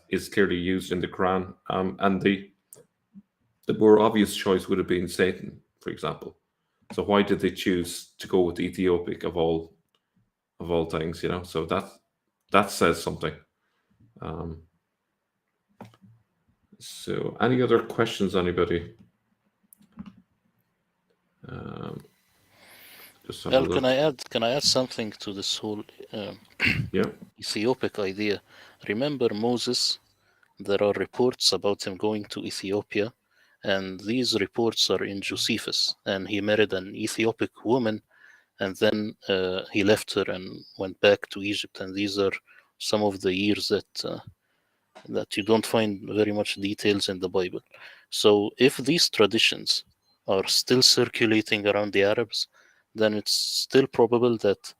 is clearly used in the Quran, and the more obvious choice would have been Satan, for example. So why did they choose to go with Ethiopic of all things? You know, so that says something. Um, so, any other questions, anybody? Um, just have a Well, look. can I add something to this whole Yeah. Ethiopic idea? Remember Moses? There are reports about him going to Ethiopia, and these reports are in Josephus, and he married an Ethiopic woman, and then he left her and went back to Egypt. And these are some of the years that you don't find very much details in the Bible. So if these traditions are still circulating around the Arabs, then it's still probable that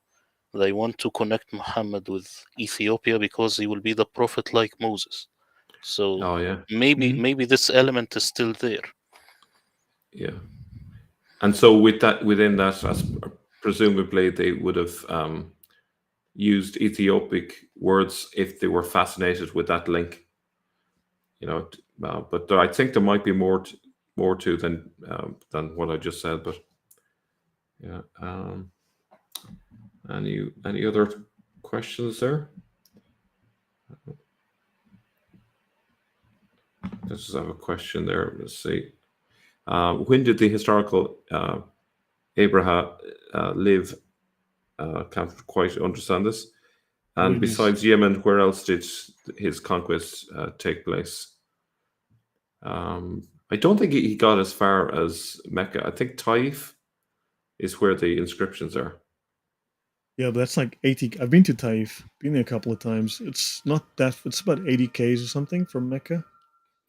they want to connect Muhammad with Ethiopia because he will be the prophet like Moses. So Oh, yeah. maybe this element is still there. Yeah. And so within that, as presumably they would have used Ethiopic words if they were fascinated with that link. You know, but I think there might be more to than what I just said. But yeah. Any other questions there? Let's just have a question there. Let's see. When did the historical Abraham live? Can't quite understand this. And besides Yemen, where else did his conquests take place? I don't think he got as far as Mecca. I think Taif is where the inscriptions are. Yeah, but that's like 80. I've been to Taif, been there a couple of times. It's not that, it's about 80 Ks or something from Mecca.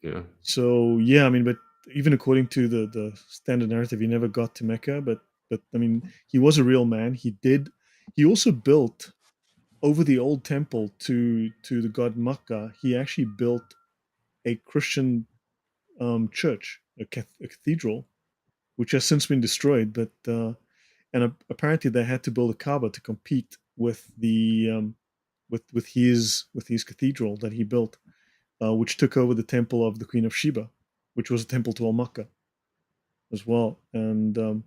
Yeah. So, yeah, I mean, but even according to the standard narrative, he never got to Mecca. But I mean, he was a real man. He also built over the old temple to the god Makkah. He actually built a Christian church, a cathedral, which has since been destroyed. But apparently they had to build a Kaaba to compete with the with his cathedral that he built, which took over the temple of the Queen of Sheba, which was a temple to Al Makkah as well. And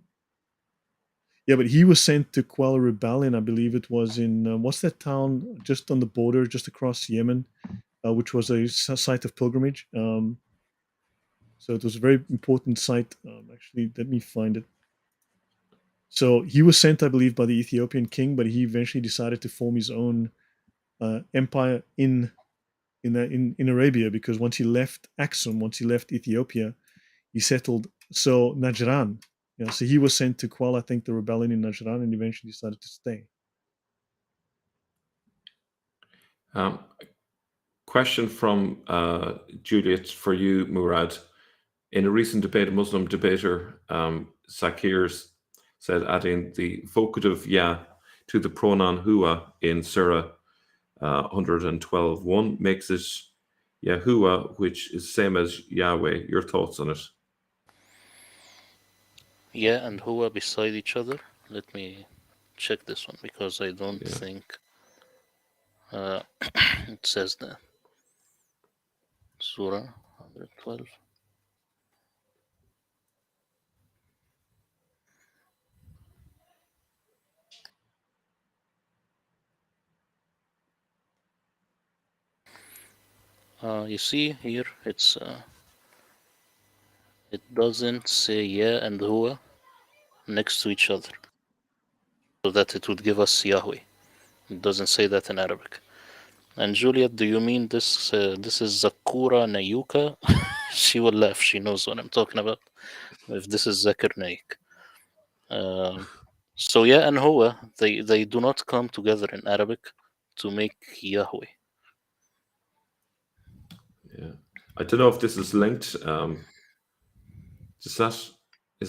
yeah, but he was sent to quell a rebellion. I believe it was in what's that town just on the border, just across Yemen, which was a site of pilgrimage. So it was a very important site. Actually, let me find it. So he was sent, I believe, by the Ethiopian king, but he eventually decided to form his own empire in Arabia, because once he left Aksum, once he left Ethiopia, he settled so Najran. You know, so he was sent to quell, I think, the rebellion in Najran, and eventually decided to stay. Question from Juliet for you, Murad. In a recent debate, a Muslim debater, Sakir, said adding the vocative ya to the pronoun hua in Surah 112.1 makes it Yahuwah, which is same as Yahweh. Your thoughts on it? Yeah, and Hua beside each other. Let me check this one because I don't think it says that. Surah 112. You see here, it doesn't say ya and huwa next to each other, so that it would give us Yahweh. It doesn't say that in Arabic. And Juliet, do you mean this? This is Zakura Nayuka? She will laugh. She knows what I'm talking about. If this is Zakir Naik. So yeah, and Huwa, they do not come together in Arabic to make Yahweh. Yeah, I don't know if this is linked. Is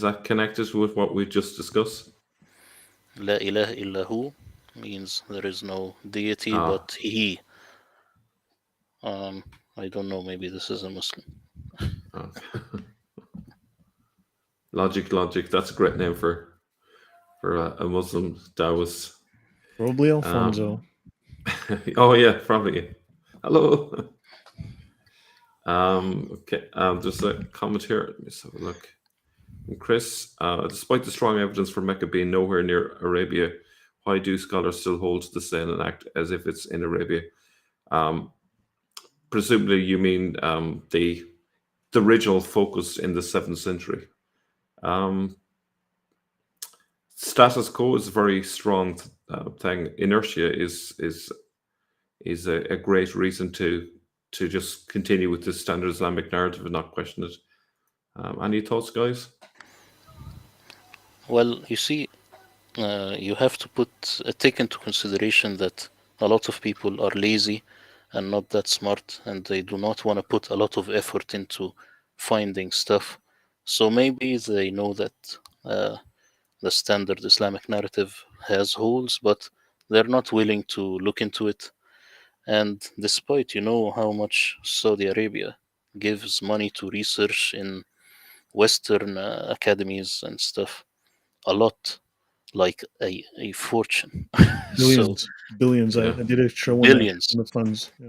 that connected with what we just discussed? La ilaha illahu means there is no deity Ah, but He. I don't know. Maybe this is a Muslim. okay. Logic. That's a great name for a Muslim Taoist. Probably Alfonso. Oh yeah, probably. Hello. Okay. There's a comment here. Let me just have a look. From Chris, despite the strong evidence for Mecca being nowhere near Arabia, why do scholars still hold to the saying and act as if it's in Arabia? Presumably, you mean the original focus in the 7th century. Status quo is a very strong thing. Inertia is a great reason to just continue with this standard Islamic narrative and not question it. Any thoughts, guys? Well, you see, you have to take into consideration that a lot of people are lazy and not that smart, and they do not want to put a lot of effort into finding stuff. So maybe they know that the standard Islamic narrative has holes, but they're not willing to look into it. And despite how much Saudi Arabia gives money to research in Western academies and stuff, a lot, like a fortune. Billions. Billions. Yeah. I did a show on Billions. the funds. Yeah.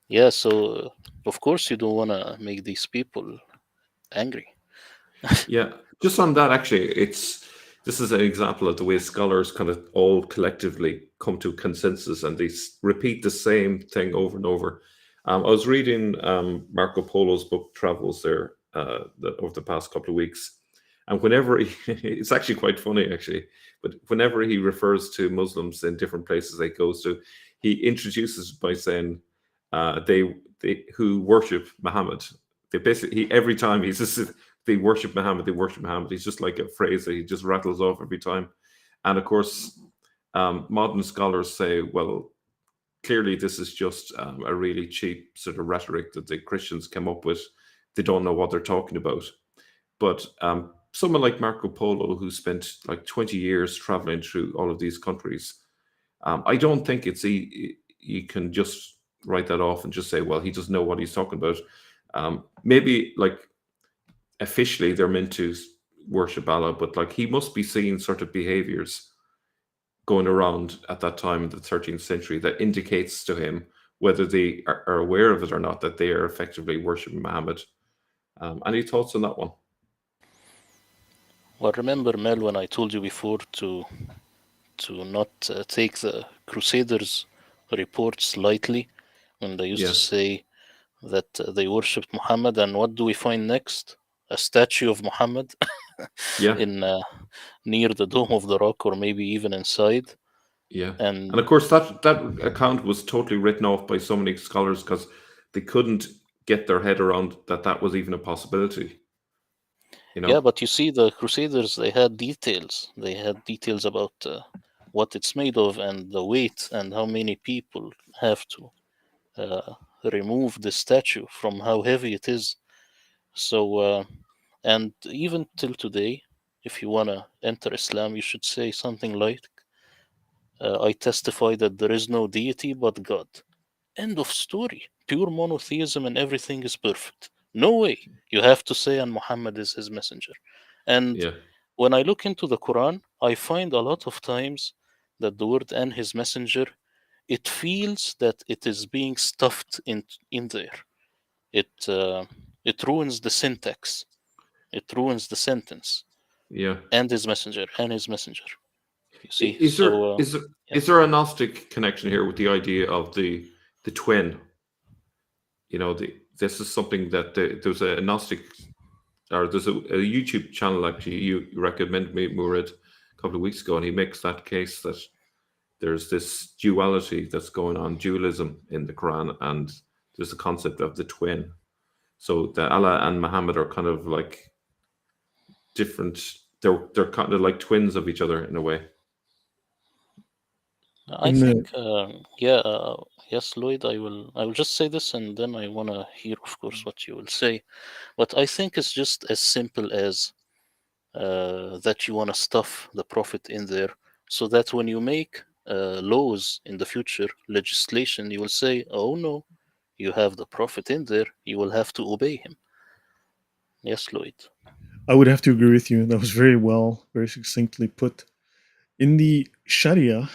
Yeah, so of course you don't want to make these people angry. Yeah, just on that, actually, this is an example of the way scholars kind of all collectively come to consensus and they repeat the same thing over and over. I was reading Marco Polo's book Travels there over the past couple of weeks, and whenever it's actually quite funny actually, but whenever he refers to Muslims in different places he goes to, he introduces by saying they who worship Muhammad. They basically every time he says they worship Muhammad, they worship Muhammad. He's just like a phrase that he just rattles off every time. And of course, modern scholars say, well, clearly this is just a really cheap sort of rhetoric that the Christians came up with. They don't know what they're talking about. But someone like Marco Polo, who spent like 20 years traveling through all of these countries, I don't think you can just write that off and just say, well, he doesn't know what he's talking about. Maybe like officially they're meant to worship Allah, but like he must be seeing sort of behaviors going around at that time in the 13th century that indicates to him, whether they are aware of it or not, that they are effectively worshiping Muhammad. Any thoughts on that one? Well, remember, Mel, when I told you before to not take the Crusaders' reports lightly, when they used to say that they worshipped Muhammad, and what do we find next? A statue of Muhammad in near the Dome of the Rock, or maybe even inside. Yeah, and of course that account was totally written off by so many scholars because they couldn't get their head around that was even a possibility. Yeah, but you see, the Crusaders, they had details. They had details about what it's made of and the weight and how many people have to remove the statue from how heavy it is. So, and even till today, if you want to enter Islam, you should say something like, I testify that there is no deity but God. End of story. Pure monotheism and everything is perfect. No way. You have to say, and Muhammad is his messenger. And when I look into the Quran, I find a lot of times that the word and his messenger, it feels that it is being stuffed in there. It ruins the syntax. It ruins the sentence. Yeah. And his messenger, and his messenger. You see? Is there a Gnostic connection here with the idea of the twin? this is something that there's a Gnostic, or there's a YouTube channel actually you recommended me, Murad, a couple of weeks ago, and he makes that case that there's this duality that's going on, dualism in the Quran, and there's the concept of the twin. So that Allah and Muhammad are kind of like different. They're kind of like twins of each other in a way. I think, yes, Lloyd. I will just say this, and then I want to hear, of course, what you will say. But I think it's just as simple as that you want to stuff the Prophet in there, so that when you make laws in the future, legislation, you will say, "Oh no, you have the Prophet in there. You will have to obey him." Yes, Lloyd. I would have to agree with you. That was very succinctly put. In the Sharia,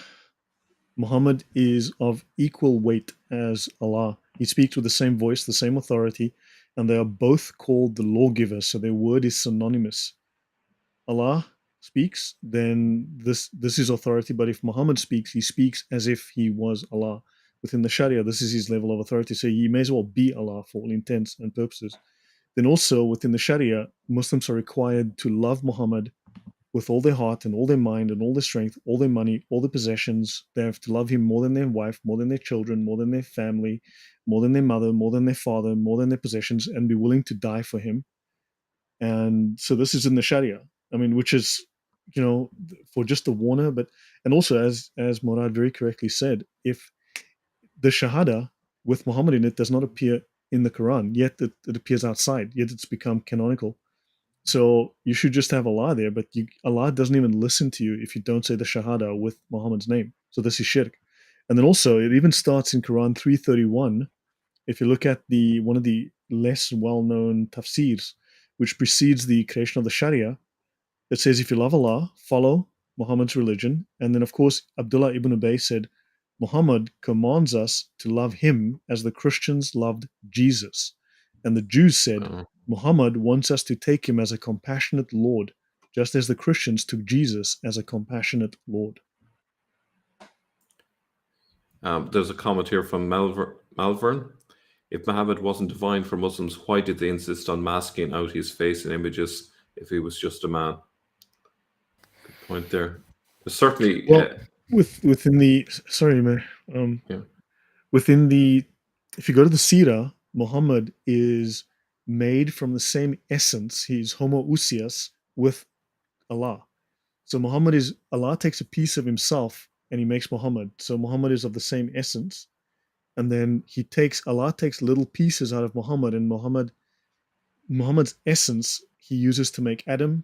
Muhammad is of equal weight as Allah. He speaks with the same voice, the same authority, and they are both called the lawgiver, so their word is synonymous. Allah speaks, then this is authority, but if Muhammad speaks, he speaks as if he was Allah. Within the Sharia, this is his level of authority, so he may as well be Allah for all intents and purposes. Then also within the Sharia, Muslims are required to love Muhammad with all their heart and all their mind and all their strength, all their money, all their possessions. They have to love him more than their wife, more than their children, more than their family, more than their mother, more than their father, more than their possessions, and be willing to die for him. And so this is in the Sharia. I mean, which is, for just a warner, and also as Murad very correctly said, if the Shahada with Muhammad in it does not appear in the Quran, yet it appears outside, yet it's become canonical. So you should just have Allah there, but Allah doesn't even listen to you if you don't say the Shahada with Muhammad's name. So this is shirk. And then also it even starts in Quran 331. If you look at one of the less well-known tafsirs, which precedes the creation of the Sharia, it says if you love Allah, follow Muhammad's religion. And then of course Abdullah ibn Ubay said, Muhammad commands us to love him as the Christians loved Jesus. And the Jews said, Muhammad wants us to take him as a compassionate Lord, just as the Christians took Jesus as a compassionate Lord. There's a comment here from Malvern. If Muhammad wasn't divine for Muslims, why did they insist on masking out his face in images if he was just a man? Good point there. There's certainly... within the... Sorry, man. Within the... If you go to the Surah, Muhammad is made from the same essence. He's homoousios with Allah. So Muhammad is... Allah takes a piece of himself and he makes Muhammad. So Muhammad is of the same essence. And then Allah takes little pieces out of Muhammad, and Muhammad's essence he uses to make Adam,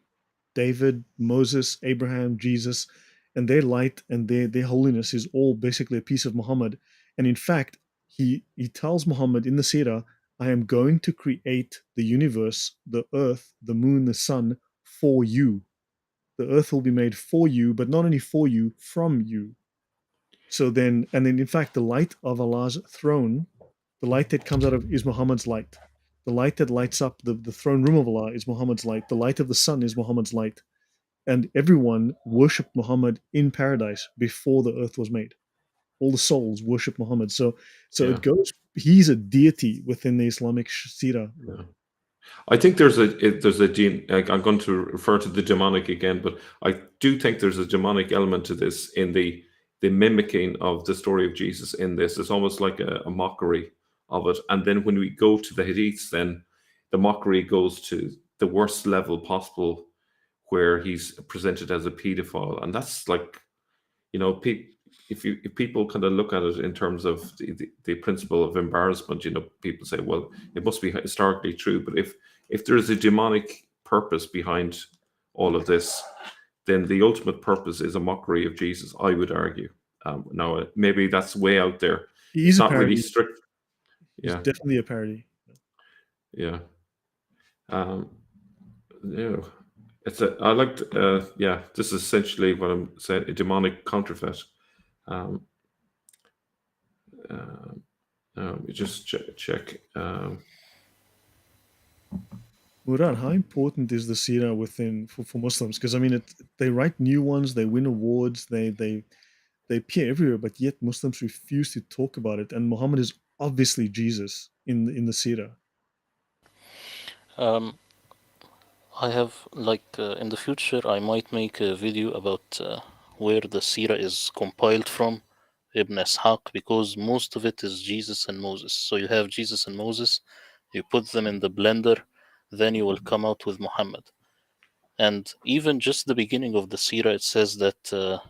David, Moses, Abraham, Jesus, and their light and their holiness is all basically a piece of Muhammad. And in fact, he tells Muhammad in the Surah, I am going to create the universe, the earth, the moon, the sun for you. The earth will be made for you, but not only for you, from you. So then, in fact, the light of Allah's throne, the light that comes out of is Muhammad's light. The light that lights up the throne room of Allah is Muhammad's light. The light of the sun is Muhammad's light. And everyone worshipped Muhammad in paradise before the earth was made. All the souls worship Muhammad. So it goes, he's a deity within the Islamic Sirah. Yeah. I think there's a gene. I'm going to refer to the demonic again, but I do think there's a demonic element to this in the mimicking of the story of Jesus in this. It's almost like a mockery of it. And then when we go to the hadiths, then the mockery goes to the worst level possible, where he's presented as a pedophile. And that's like, if people kind of look at it in terms of the principle of embarrassment, people say, well, it must be historically true. But if there is a demonic purpose behind all of this, then the ultimate purpose is a mockery of Jesus, I would argue. Now, maybe that's way out there. He's not really strict. He's definitely a parody. Yeah. I liked. This is essentially what I'm saying: a demonic counterfeit. We just check. Murad, how important is the Sirah for Muslims? Because I mean, they write new ones, they win awards, they appear everywhere, but yet Muslims refuse to talk about it. And Muhammad is obviously Jesus. in the Sirah? I have, in the future, I might make a video about where the Sirah is compiled from, Ibn Ishaq, because most of it is Jesus and Moses. So you have Jesus and Moses, you put them in the blender, then you will come out with Muhammad. And even just the beginning of the Sirah, it says that,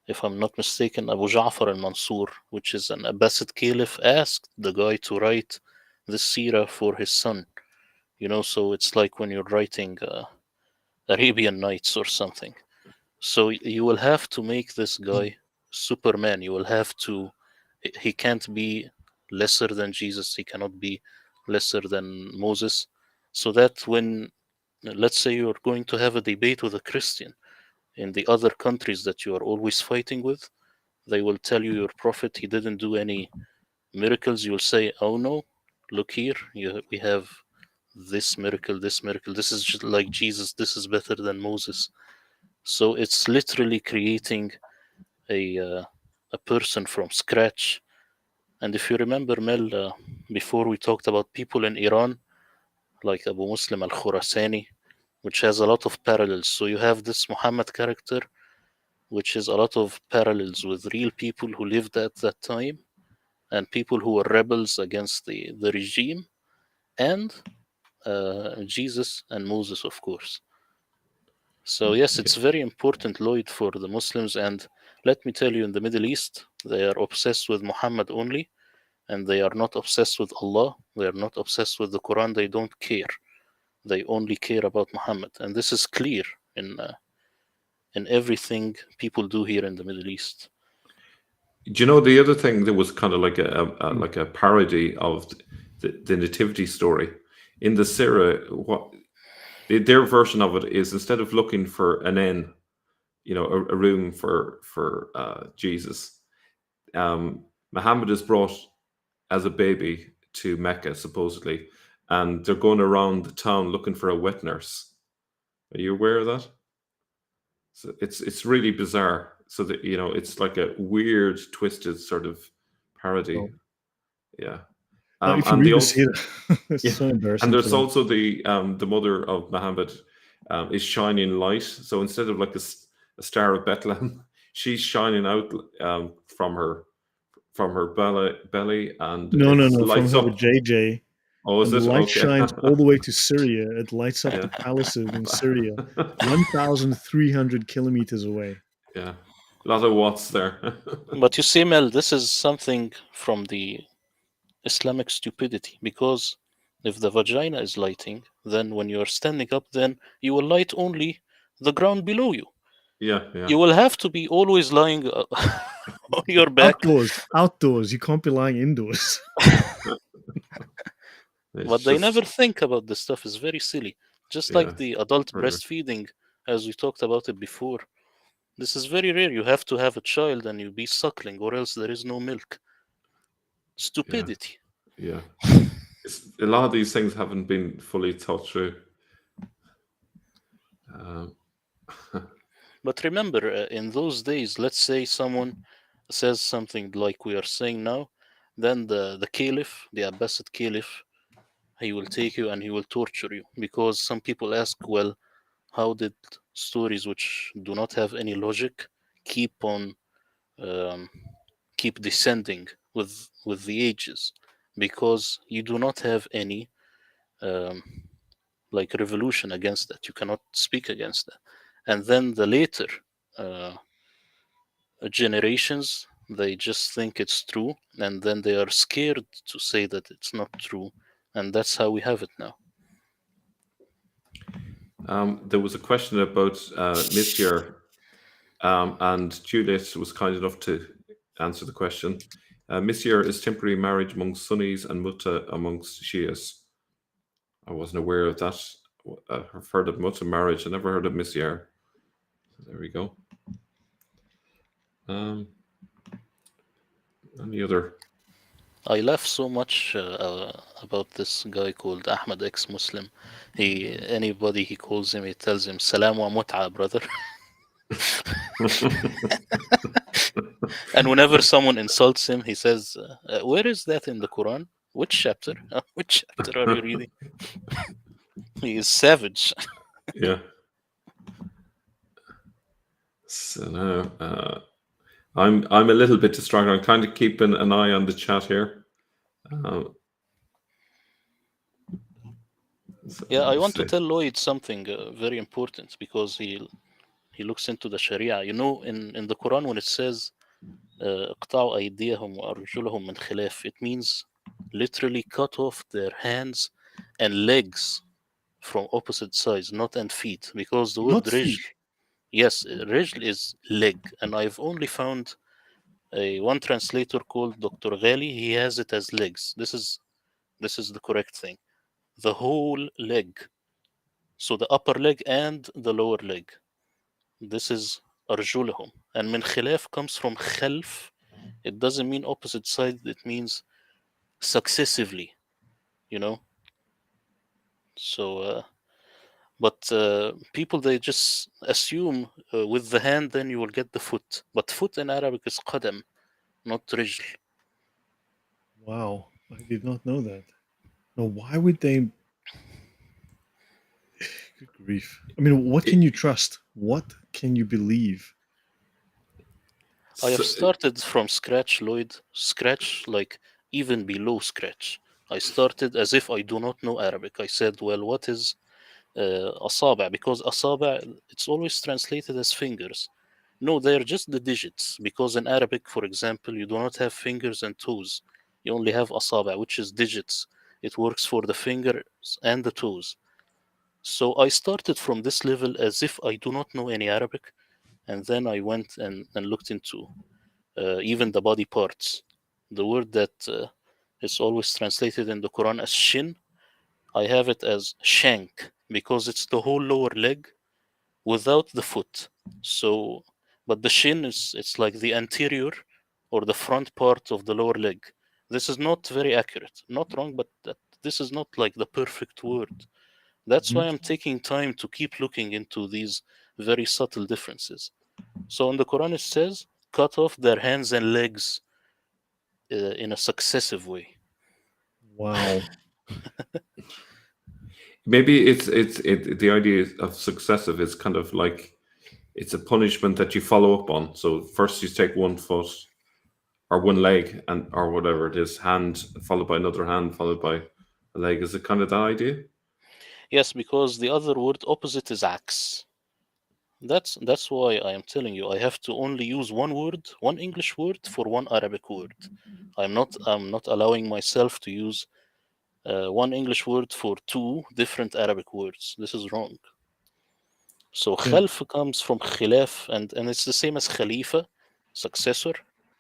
if I'm not mistaken, Abu Ja'far al-Mansur, which is an Abbasid caliph, asked the guy to write the Sirah for his son. So it's like when you're writing Arabian Nights or something. So you will have to make this guy Superman. You will have to. He can't be lesser than Jesus. He cannot be lesser than Moses. So that when, let's say, you're going to have a debate with a Christian in the other countries that you are always fighting with, they will tell you your prophet, he didn't do any miracles. You will say, oh no, look here, we have this miracle, this miracle. This is just like Jesus. This is better than Moses. So it's literally creating a person from scratch. And if you remember, Mel, before we talked about people in Iran, like Abu Muslim al-Khurasani, which has a lot of parallels. So you have this Muhammad character, which is a lot of parallels with real people who lived at that time and people who were rebels against the regime, and Jesus and Moses, of course. So yes, it's very important, Lloyd, for the Muslims. And let me tell you, in the Middle East, they are obsessed with Muhammad only, and they are not obsessed with Allah. They are not obsessed with the Quran. They don't care. They only care about Muhammad, and this is clear in everything people do here in the Middle East. Do you know the other thing that was kind of like a parody of the Nativity story in the Surah? What their version of it is, instead of looking for an inn, a room for Jesus, Muhammad is brought as a baby to Mecca supposedly, and they're going around the town looking for a wet nurse. Are you aware of that? So it's really bizarre. So that it's like a weird, twisted sort of parody. Oh. Yeah. If you and read the the Sirah, it's so embarrassing. And there's for them. also the mother of Muhammad is shining light. So instead of like a star of Bethlehem, she's shining out from her belly, and No, it from lights her up. with JJ. Oh, is And it? the light Okay. shines all the way to Syria. It lights up Yeah. the palaces in Syria, 1,300 kilometers away. Yeah, a lot of watts there. But you see, Mel, this is something from the Islamic stupidity, because if the vagina is lighting, then when you're standing up, then you will light only the ground below you. Yeah. You will have to be always lying on your back. Outdoors. You can't be lying indoors. But they never think about this stuff. It's very silly. Just like the adult breastfeeding, as we talked about it before. This is very rare. You have to have a child and you be suckling, or else there is no milk. Stupidity. Yeah. A lot of these things haven't been fully thought through. But remember, in those days, let's say someone says something like we are saying now, then the caliph, the Abbasid caliph, he will take you and he will torture you. Because some people ask, well, how did stories which do not have any logic keep descending with the ages? Because you do not have any revolution against that. You cannot speak against that. And then the later generations, they just think it's true, and then they are scared to say that it's not true, and that's how we have it now. There was a question about Misyar, and Juliet was kind enough to answer the question. Misyar is temporary marriage amongst Sunnis and Mutta amongst Shias. I wasn't aware of that. I've heard of Mutta marriage. I never heard of Misyar. So there we go. Any other? I laugh so much about this guy called Ahmed ex-Muslim. Anybody he calls him, he tells him "Salam wa mut'a, brother." And whenever someone insults him, he says, "Where is that in the Quran?" Which chapter? Which chapter are you reading? He is savage. Yeah. So now I'm a little bit distracted. I'm kind of keeping an eye on the chat here. So Yeah, I let's want to see. tell Lloyd something very important, because he looks into the Sharia. You know, in the Quran, when it says اقطعوا أيديهم وأرجلهم من خلاف, it means literally cut off their hands and legs from opposite sides, not and feet, because the word Not feet. rijl, yes, rijl is leg, and I've only found one translator called Dr. Ghali. He has it as legs. This is the correct thing. The whole leg, so the upper leg and the lower leg. This is أرجلهم, and من خلاف comes from خلف. It doesn't mean opposite side. It means successively, you know. So but people, they just assume with the hand then you will get the foot, but foot in Arabic is qadam, not rijl. Wow, I did not know that. Now, why would they? Good grief! I mean, what can you trust? What can you believe? I have So, started from scratch, Lloyd. Scratch, like even below scratch. I started as if I do not know Arabic. I said, well, what is أصابع? Because أصابع, it's always translated as fingers. No, they're just the digits. Because in Arabic, for example, you do not have fingers and toes. You only have أصابع, which is digits. It works for the fingers and the toes. So I started from this level as if I do not know any Arabic. And then I went and looked into even the body parts. The word that is always translated in the Quran as shin, I have it as shank, because it's the whole lower leg without the foot. So, but the shin is, it's like the anterior or the front part of the lower leg. This is not very accurate. Not wrong, but this is not like the perfect word. That's why Mhm. I'm taking time to keep looking into these very subtle differences. So in the Quran it says, cut off their hands and legs in a successive way. Wow. maybe the idea of successive is kind of like it's a punishment that you follow up on. So first you take one foot or one leg and or whatever it is, hand followed by another hand followed by a leg. Is it kind of that idea? Yes, because the other word opposite is aks. That's why I am telling you I have to only use one word, one English word for one Arabic word. I'm not allowing myself to use one English word for two different Arabic words. This is wrong. So Yeah. khalf comes from khilaf, and it's the same as khalifa, successor.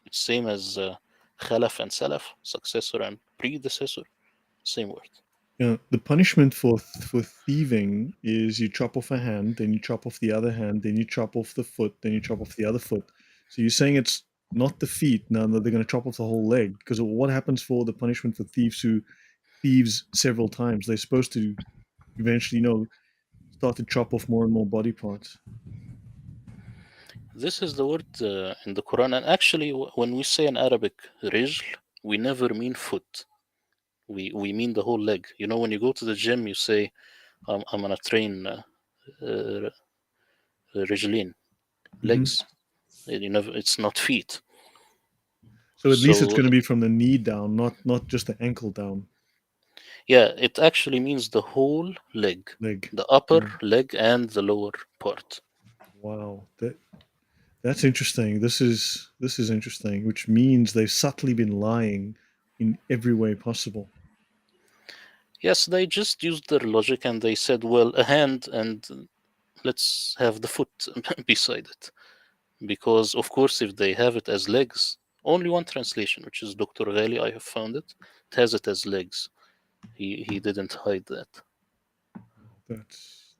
It's same as khalaf and salaf, successor and predecessor. Same word. Yeah, the punishment for thieving is you chop off a hand, then you chop off the other hand, then you chop off the foot, then you chop off the other foot. So you're saying it's not the feet now that they're going to chop off the whole leg? Because what happens for the punishment for thieves who thieves several times? They're supposed to eventually, start to chop off more and more body parts. This is the word in the Quran, and actually, when we say in Arabic rijl, we never mean foot. We mean the whole leg. You know, when you go to the gym, you say, I'm gonna train uh, rijlin, Hmm. legs. It's not feet. So at least it's So going to be from the knee down, not just the ankle down yeah, it actually means the whole leg, leg. the upper Yeah. leg and the lower part. Wow, that's interesting. This is interesting, which means they've subtly been lying in every way possible. Yes, they just used their logic and they said, well, a hand, and let's have the foot beside it. Because, of course, if they have it as legs, only one translation, which is Dr. Ghali, I have found it, it has it as legs. He didn't hide that.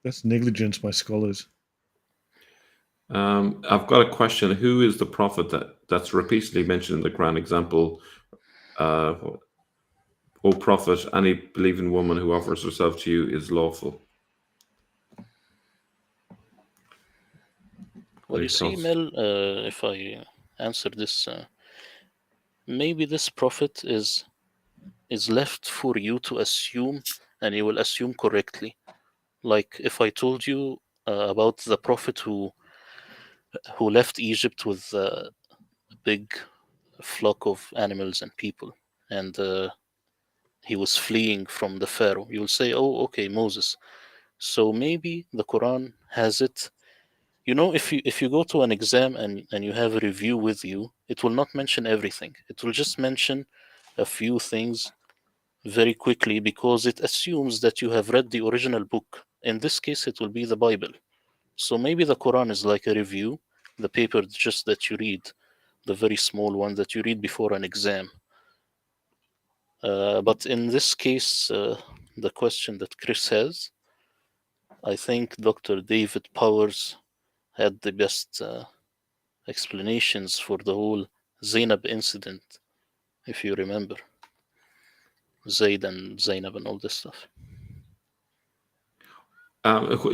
That's negligence by scholars. I've got a question. Who is the prophet that's repeatedly mentioned in the Quran? Example, uh, O prophet, any believing woman who offers herself to you is lawful. Well, Any you see, thoughts? Mel, if I answer this, maybe this prophet is is left for you to assume, and you will assume correctly. Like if I told you about the prophet who left Egypt with a big flock of animals and people, and he was fleeing from the Pharaoh, you'll say, "Oh, okay, Moses." So maybe the Quran has it. You know, if you go to an exam and you have a review with you, it will not mention everything. It will just mention a few things very quickly because it assumes that you have read the original book. In this case, it will be the Bible. So maybe the Quran is like a review, the paper just that you read, the very small one that you read before an exam. But in this case, the question that Chris has, I think Dr. David Powers had the best explanations for the whole Zainab incident, if you remember. Zayd and Zainab and all this stuff.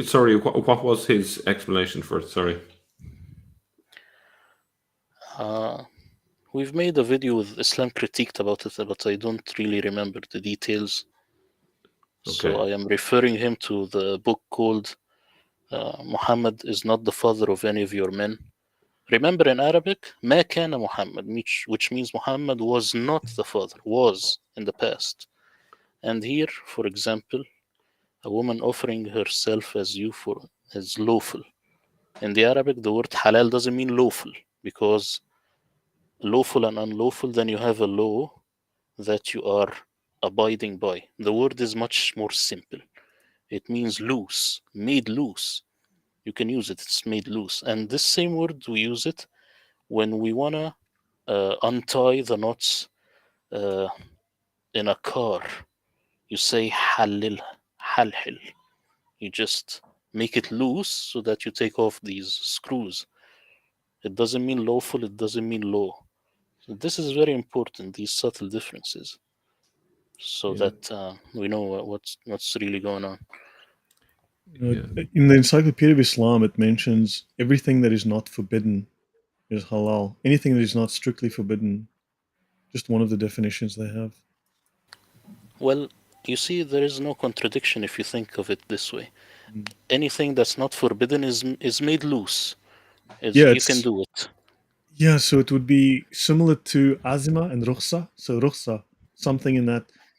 Sorry, what was his explanation for it? Sorry. We've made a video with Islam critiqued about it, but I don't really remember the details. So Okay. I am referring him to the book called Muhammad is not the father of any of your men. Remember in Arabic, ما كان Muhammad, which means Muhammad was not the father, was in the past. And here, for example, a woman offering herself as lawful. In the Arabic, the word halal doesn't mean lawful, because lawful and unlawful, then you have a law that you are abiding by. The word is much more simple. It means loose, made loose. You can use it, it's made loose. And this same word, we use it when we want to untie the knots in a car. You say halil, halhil. You just make it loose so that you take off these screws. It doesn't mean lawful, it doesn't mean law. So this is very important, these subtle differences, so that we know what's really going on. In the Encyclopedia of Islam, it mentions everything that is not forbidden is halal. Anything that is not strictly forbidden, just one of the definitions they have. Well, you see, there is no contradiction if you think of it this way. Mm. Anything that's not forbidden is made loose. Yeah, You can do it. Yeah, so it would be similar to azima and rukhsa. So rukhsa, something in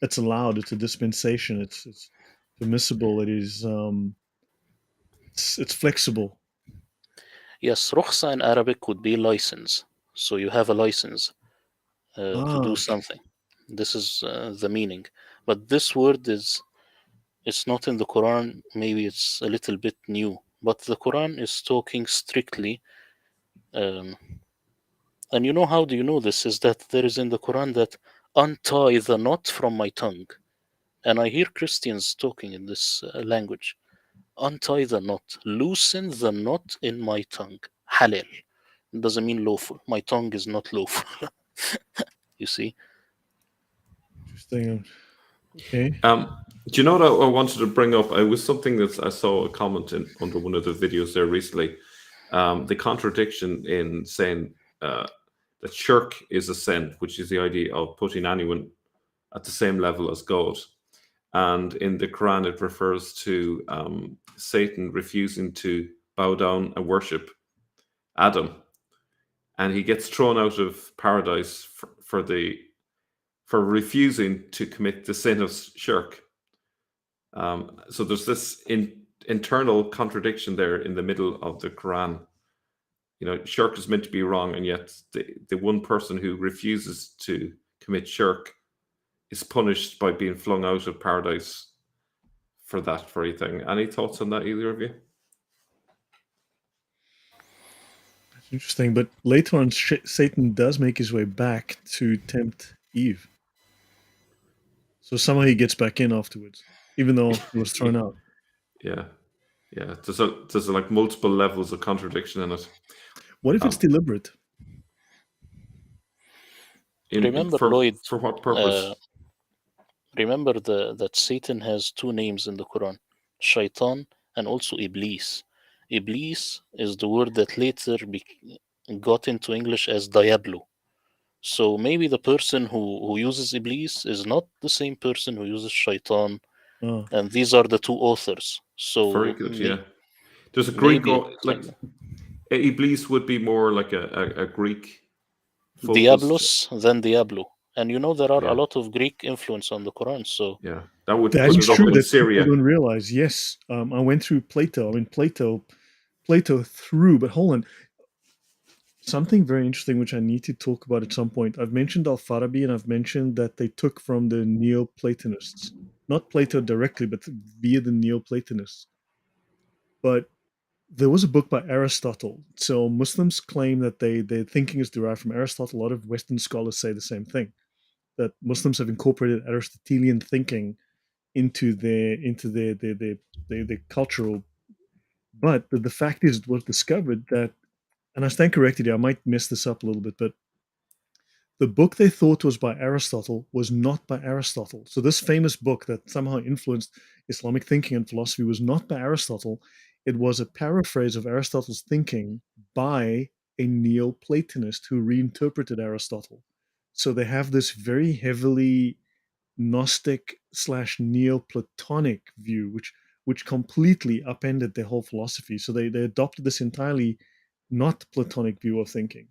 that's allowed. It's a dispensation. It's permissible. It's flexible. Yes, rukhsa in Arabic would be license. So you have a license to do Okay. something. This is the meaning. But this word it's not in the Quran. Maybe it's a little bit new. But the Quran is talking strictly. And you know how do you know this? Is that there is in the Quran that untie the knot from my tongue. And I hear Christians talking in this language. Untie the knot, loosen the knot in my tongue. Halal. It doesn't mean lawful. My tongue is not lawful. You see? Interesting. Okay. Do you know what I wanted to bring up? It was something that I saw a comment under one of the videos there recently. The contradiction in saying that shirk is a sin, which is the idea of putting anyone at the same level as God. And in the Quran, it refers to Satan refusing to bow down and worship Adam, and he gets thrown out of paradise for refusing to commit the sin of shirk. So there's this internal contradiction there in the middle of the Quran. You know, shirk is meant to be wrong, and yet the one person who refuses to commit shirk is punished by being flung out of paradise for that very thing. Any thoughts on that, either of you? That's interesting. But later on, Satan does make his way back to tempt Eve. So somehow he gets back in afterwards, even though he was thrown out. Yeah. There's like multiple levels of contradiction in it. What if it's deliberate? Remember, Lloyd, for what purpose? remember that Satan has two names in the Quran, Shaitan and also Iblis. Iblis is the word that later got into English as Diablo. So maybe the person who uses Iblis is not the same person who uses Shaitan, Ah, and these are the two authors. Very So good. Yeah. There's a Greek, maybe like Iblis would be more like a Greek focused. Diablos than Diablo. And you know there are a Yeah. lot of Greek influence on the Quran. So Yeah. That would that put is it up true in that people Syria. don't realize. Yes, I went through Plato. I mean, Plato through, but hold on. Something very interesting which I need to talk about at some point. I've mentioned Al-Farabi and I've mentioned that they took from the Neoplatonists. Not Plato directly, but via the Neoplatonists. But there was a book by Aristotle. So Muslims claim that their thinking is derived from Aristotle. A lot of Western scholars say the same thing, that Muslims have incorporated Aristotelian thinking into their cultural. But the fact is, it was discovered that, and I stand corrected here, I might mess this up a little bit, but the book they thought was by Aristotle was not by Aristotle. So this famous book that somehow influenced Islamic thinking and philosophy was not by Aristotle. It was a paraphrase of Aristotle's thinking by a Neoplatonist who reinterpreted Aristotle. So they have this very heavily Gnostic slash Neoplatonic view, which completely upended their whole philosophy. So they adopted this entirely not Platonic view of thinking.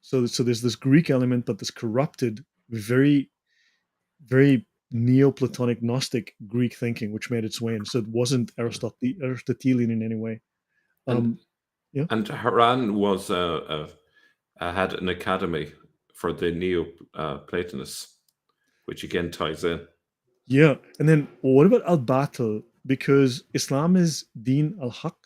So there's this Greek element, but this corrupted, very, very Neoplatonic Gnostic Greek thinking, which made its way in. So it wasn't Aristotelian in any way. And Yeah. and Haran was had an academy for the Neo Platonists, which again ties in. Yeah. And then what about al-Batil? Because Islam is Din al-Haq,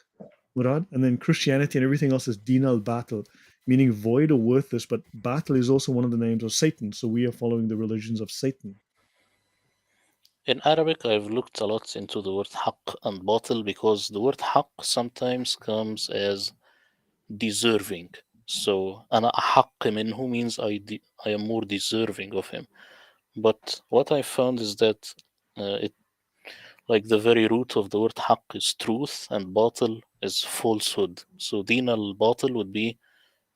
Murad, and then Christianity and everything else is Din al-Batil, meaning void or worthless. But Batil is also one of the names of Satan. So we are following the religions of Satan. in Arabic, I've looked a lot into the word haqq and batil because the word haqq sometimes comes as deserving. So, أنا أحق منه means I am more deserving of him. But what I found is that it, like the very root of the word haqq is truth and batil is falsehood. So, din al batil would be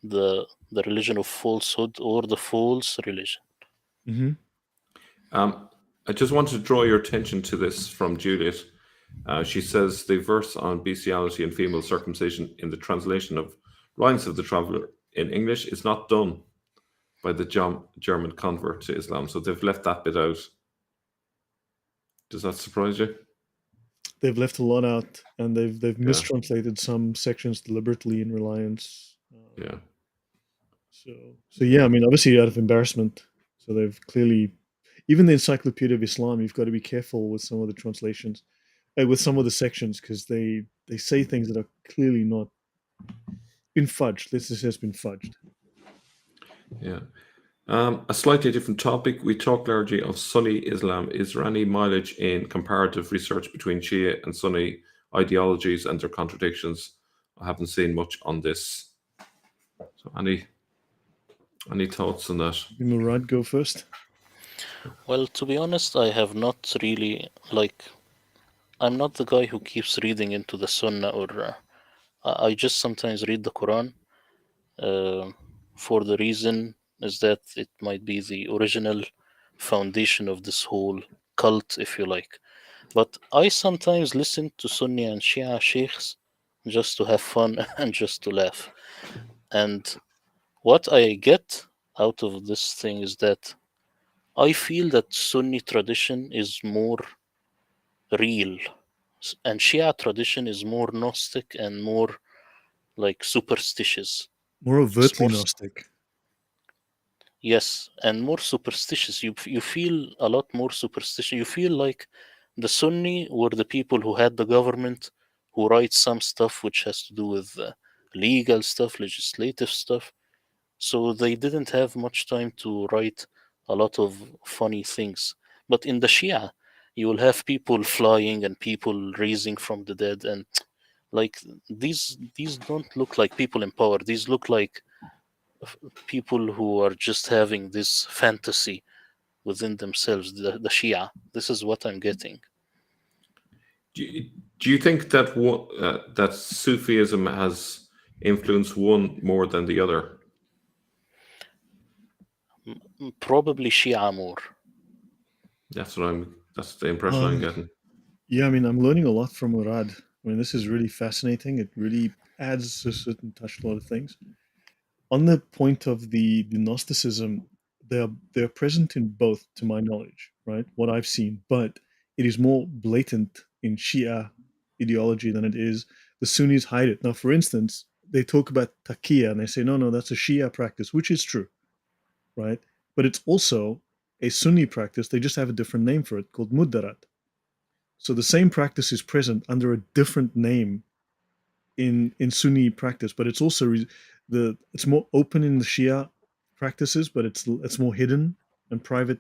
the religion of falsehood or the false religion. Mm-hmm. I just want to draw your attention to this from Juliet. She says the verse on bestiality and female circumcision in the translation of Lines of the Traveller in English is not done by the German convert to Islam. So they've left that bit out. Does that surprise you? They've left a lot out, and they've mistranslated some sections deliberately in reliance. Yeah. So yeah, I mean, obviously out of embarrassment. So they've clearly, even the Encyclopedia of Islam, you've got to be careful with some of the translations, with some of the sections, because they say things that are clearly not been fudged. Let's just say it's been fudged. Yeah. A slightly different topic. We talk largely of Sunni Islam. Is there any mileage in comparative research between Shia and Sunni ideologies and their contradictions? I haven't seen much on this. So any thoughts on that? Murad, go first. Well, to be honest, I have not really, like, I'm not the guy who keeps reading into the Sunnah, or I just sometimes read the Quran for the reason is that it might be the original foundation of this whole cult, if you like. But I sometimes listen to Sunni and Shia sheikhs just to have fun and just to laugh. And what I get out of this thing is that I feel that Sunni tradition is more real, and Shia tradition is more Gnostic and more like superstitious. More It's overtly more, Gnostic. yes, and more superstitious. You feel a lot more superstition. You feel like the Sunni were the people who had the government, who write some stuff which has to do with legal stuff, legislative stuff. So they didn't have much time to write a lot of funny things. But in the Shia, you will have people flying and people raising from the dead, and like these don't look like people in power. These look like people who are just having this fantasy within themselves. The Shia. This is what I'm getting. Do you think that that Sufism has influenced one more than the other? Probably Shia more. That's the impression I'm getting. Yeah, I mean, I'm learning a lot from Murad. I mean, this is really fascinating. It really adds a certain touch to a lot of things. On the point of the Gnosticism, they're present in both, to my knowledge, right? What I've seen, but it is more blatant in Shia ideology than it is. The Sunnis hide it. Now, for instance, they talk about taqiyya and they say, no, that's a Shia practice, which is true, right? But it's also a Sunni practice. They just have a different name for it called muddarat. So the same practice is present under a different name in Sunni practice, but it's also it's more open in the Shia practices, but it's more hidden and private,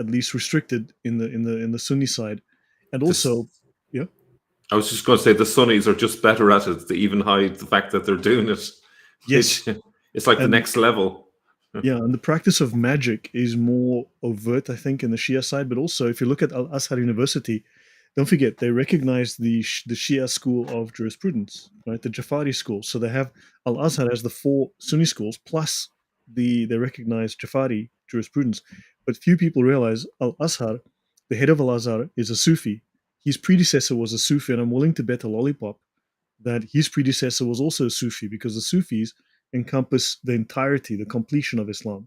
at least restricted in the Sunni side, and This, also, yeah, I was just going to say the Sunnis are just better at it. They even hide the fact that they're doing it, yes, which it's like the and next level. yeah, and the practice of magic is more overt, I think, in the Shia side. But also, if you look at Al Azhar University, don't forget they recognize the Shia school of jurisprudence, right? The Jafari school. So they have Al Azhar as the four Sunni schools plus they recognize Jafari jurisprudence. But few people realize Al Azhar, the head of Al Azhar, is a Sufi. His predecessor was a Sufi, and I'm willing to bet a lollipop that his predecessor was also a Sufi because the Sufis encompass the entirety, the completion of Islam.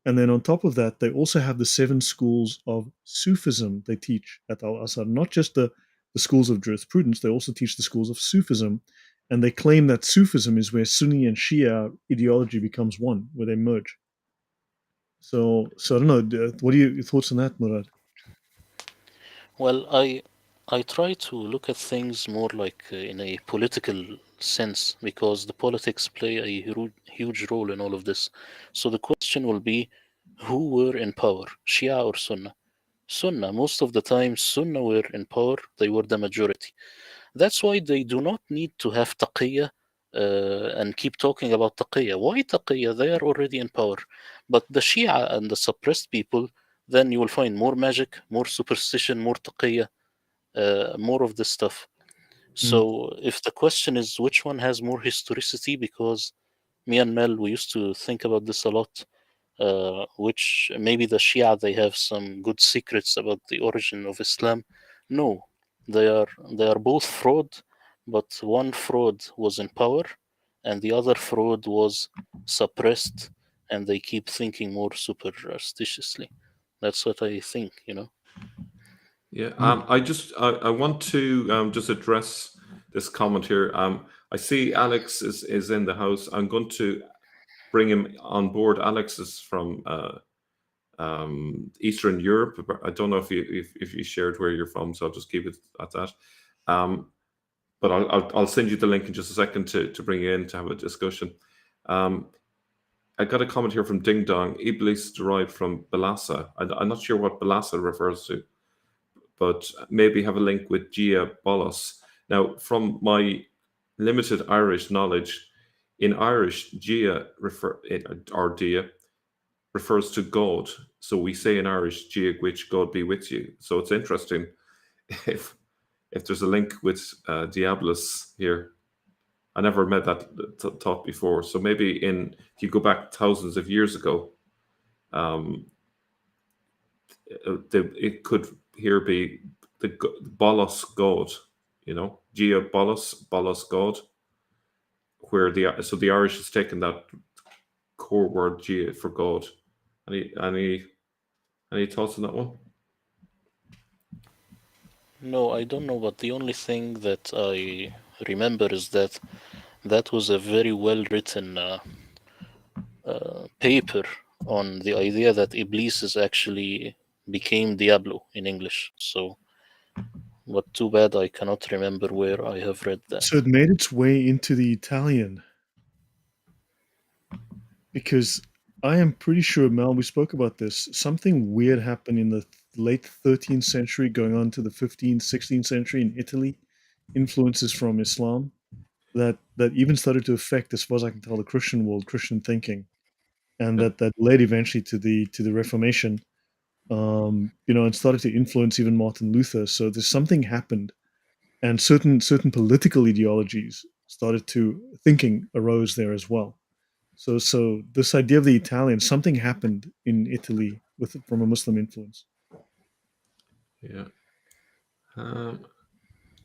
And then on top of that, they also have the seven schools of Sufism they teach at Al Azhar, not just the schools of jurisprudence, they also teach the schools of Sufism. And they claim that Sufism is where Sunni and Shia ideology becomes one, where they merge. So I don't know. What are your thoughts on that, Murad? Well, I try to look at things more like in a political sense because the politics play a huge role in all of this. So the question will be, who were in power, Shia or Sunnah? Sunnah. Most of the time, Sunnah were in power. They were the majority. That's why they do not need to have taqiyya and keep talking about taqiyya. Why taqiyya? They are already in power. But the Shia and the suppressed people, then you will find more magic, more superstition, more taqiyya, more of this stuff. Mm. So if the question is which one has more historicity, because me and Mel, we used to think about this a lot, which maybe the Shia, they have some good secrets about the origin of Islam. No, they are both fraud, but one fraud was in power and the other fraud was suppressed, and they keep thinking more superstitiously. That's what I think. Yeah, Mm. I want to just address this comment here. I see Alex is in the house. I'm going to bring him on board. Alex is from Eastern Europe. But I don't know if you shared where you're from, so I'll just keep it at that. But I'll send you the link in just a second to bring you in to have a discussion. I got a comment here from Ding Dong. Iblis derived from Balasa. I'm not sure what Balasa refers to, but maybe have a link with Gia Bolos. Now, from my limited Irish knowledge, in Irish, Gia or Dia refers to God. So we say in Irish, Gia which God be with you. So it's interesting if there's a link with Diabolus here. I never met that thought before. So maybe if you go back thousands of years ago, it could here be the Bolos God, Gia Bolos God, where the Irish has taken that core word Gia for God. Any thoughts on that one? No, I don't know, but the only thing that I remember is that was a very well written paper on the idea that Iblis is actually became Diablo in English. So, but too bad I cannot remember where I have read that. So it made its way into the Italian because I am pretty sure, Mel, we spoke about this. Something weird happened in the late 13th century, going on to the 15th, 16th century in Italy. Influences from Islam that even started to affect, as far as I can tell, the Christian world, Christian thinking, and Yeah. that led eventually to the Reformation. And started to influence even Martin Luther. So there's something happened, and certain political ideologies started to thinking arose there as well. So this idea of the Italian, something happened in Italy from a Muslim influence. Yeah.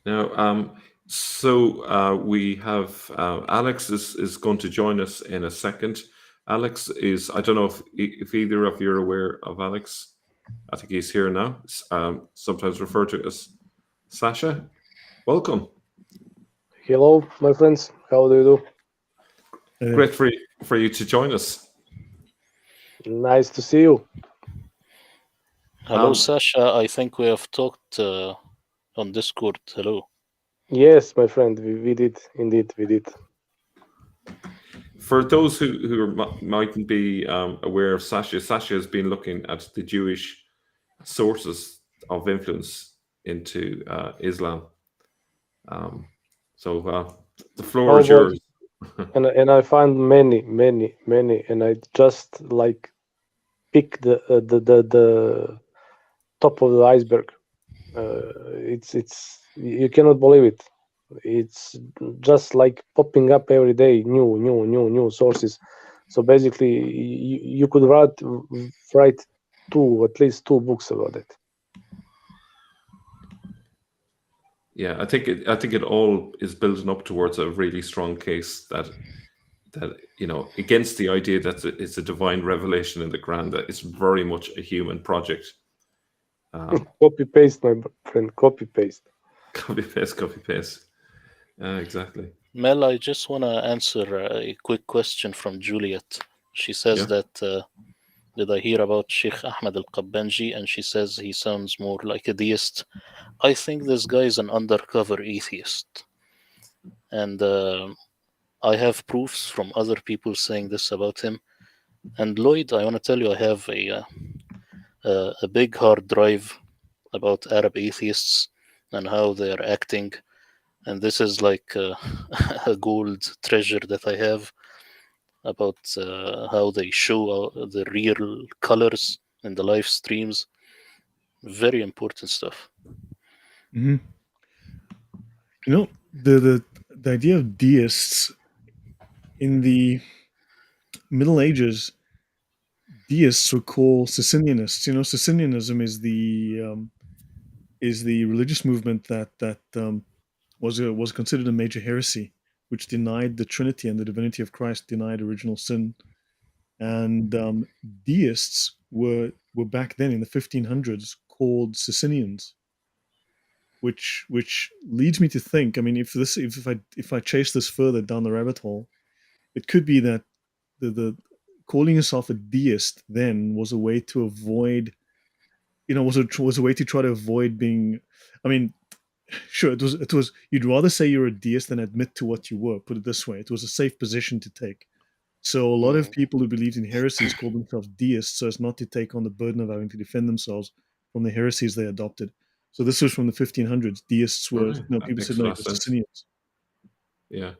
Now, so we have Alex is going to join us in a second. Alex is, I don't know if either of you are aware of Alex. I think he's here now. Sometimes referred to as Sasha. Welcome. Hello, my friends. How do you do? Great for you to join us. Nice to see you. Hello, Sasha. I think we have talked on Discord. Hello. Yes, my friend. We did. Indeed, we did. For those who mightn't be aware of Sasha, Sasha has been looking at the Jewish sources of influence into Islam. So the floor is yours. and I find many, and I just like pick the top of the iceberg. It's you cannot believe it. It's just like popping up every day, new sources. So basically, you could write at least two books about it. Yeah, I think it all is building up towards a really strong case that against the idea that it's a divine revelation in the Quran, that it's very much a human project. Copy paste, my friend. Copy paste. Copy paste. Exactly. Mel, I just want to answer a quick question from Juliet. She says that did I hear about Sheikh Ahmed al-Qabbanji? And she says he sounds more like a deist. I think this guy is an undercover atheist. And I have proofs from other people saying this about him. And Lloyd, I want to tell you, I have a big hard drive about Arab atheists and how they're acting. And this is like a gold treasure that I have about how they show the real colors in the live streams. Very important stuff. Mm-hmm. The idea of deists in the Middle Ages, deists were called Socinianists. Socinianism is the religious movement that was considered a major heresy, which denied the Trinity and the divinity of Christ, denied original sin. And deists were back then in the 1500s called Socinians, which leads me to think. I mean, if I chase this further down the rabbit hole, it could be that the calling yourself a deist then was a way to avoid, was a way to try to avoid being. I mean, sure, it was. You'd rather say you're a deist than admit to what you were. Put it this way: it was a safe position to take. So a lot of people who believed in heresies called themselves deists so as not to take on the burden of having to defend themselves from the heresies they adopted. So this was from the 1500s. Deists were, people said, no, Socinians. Yeah.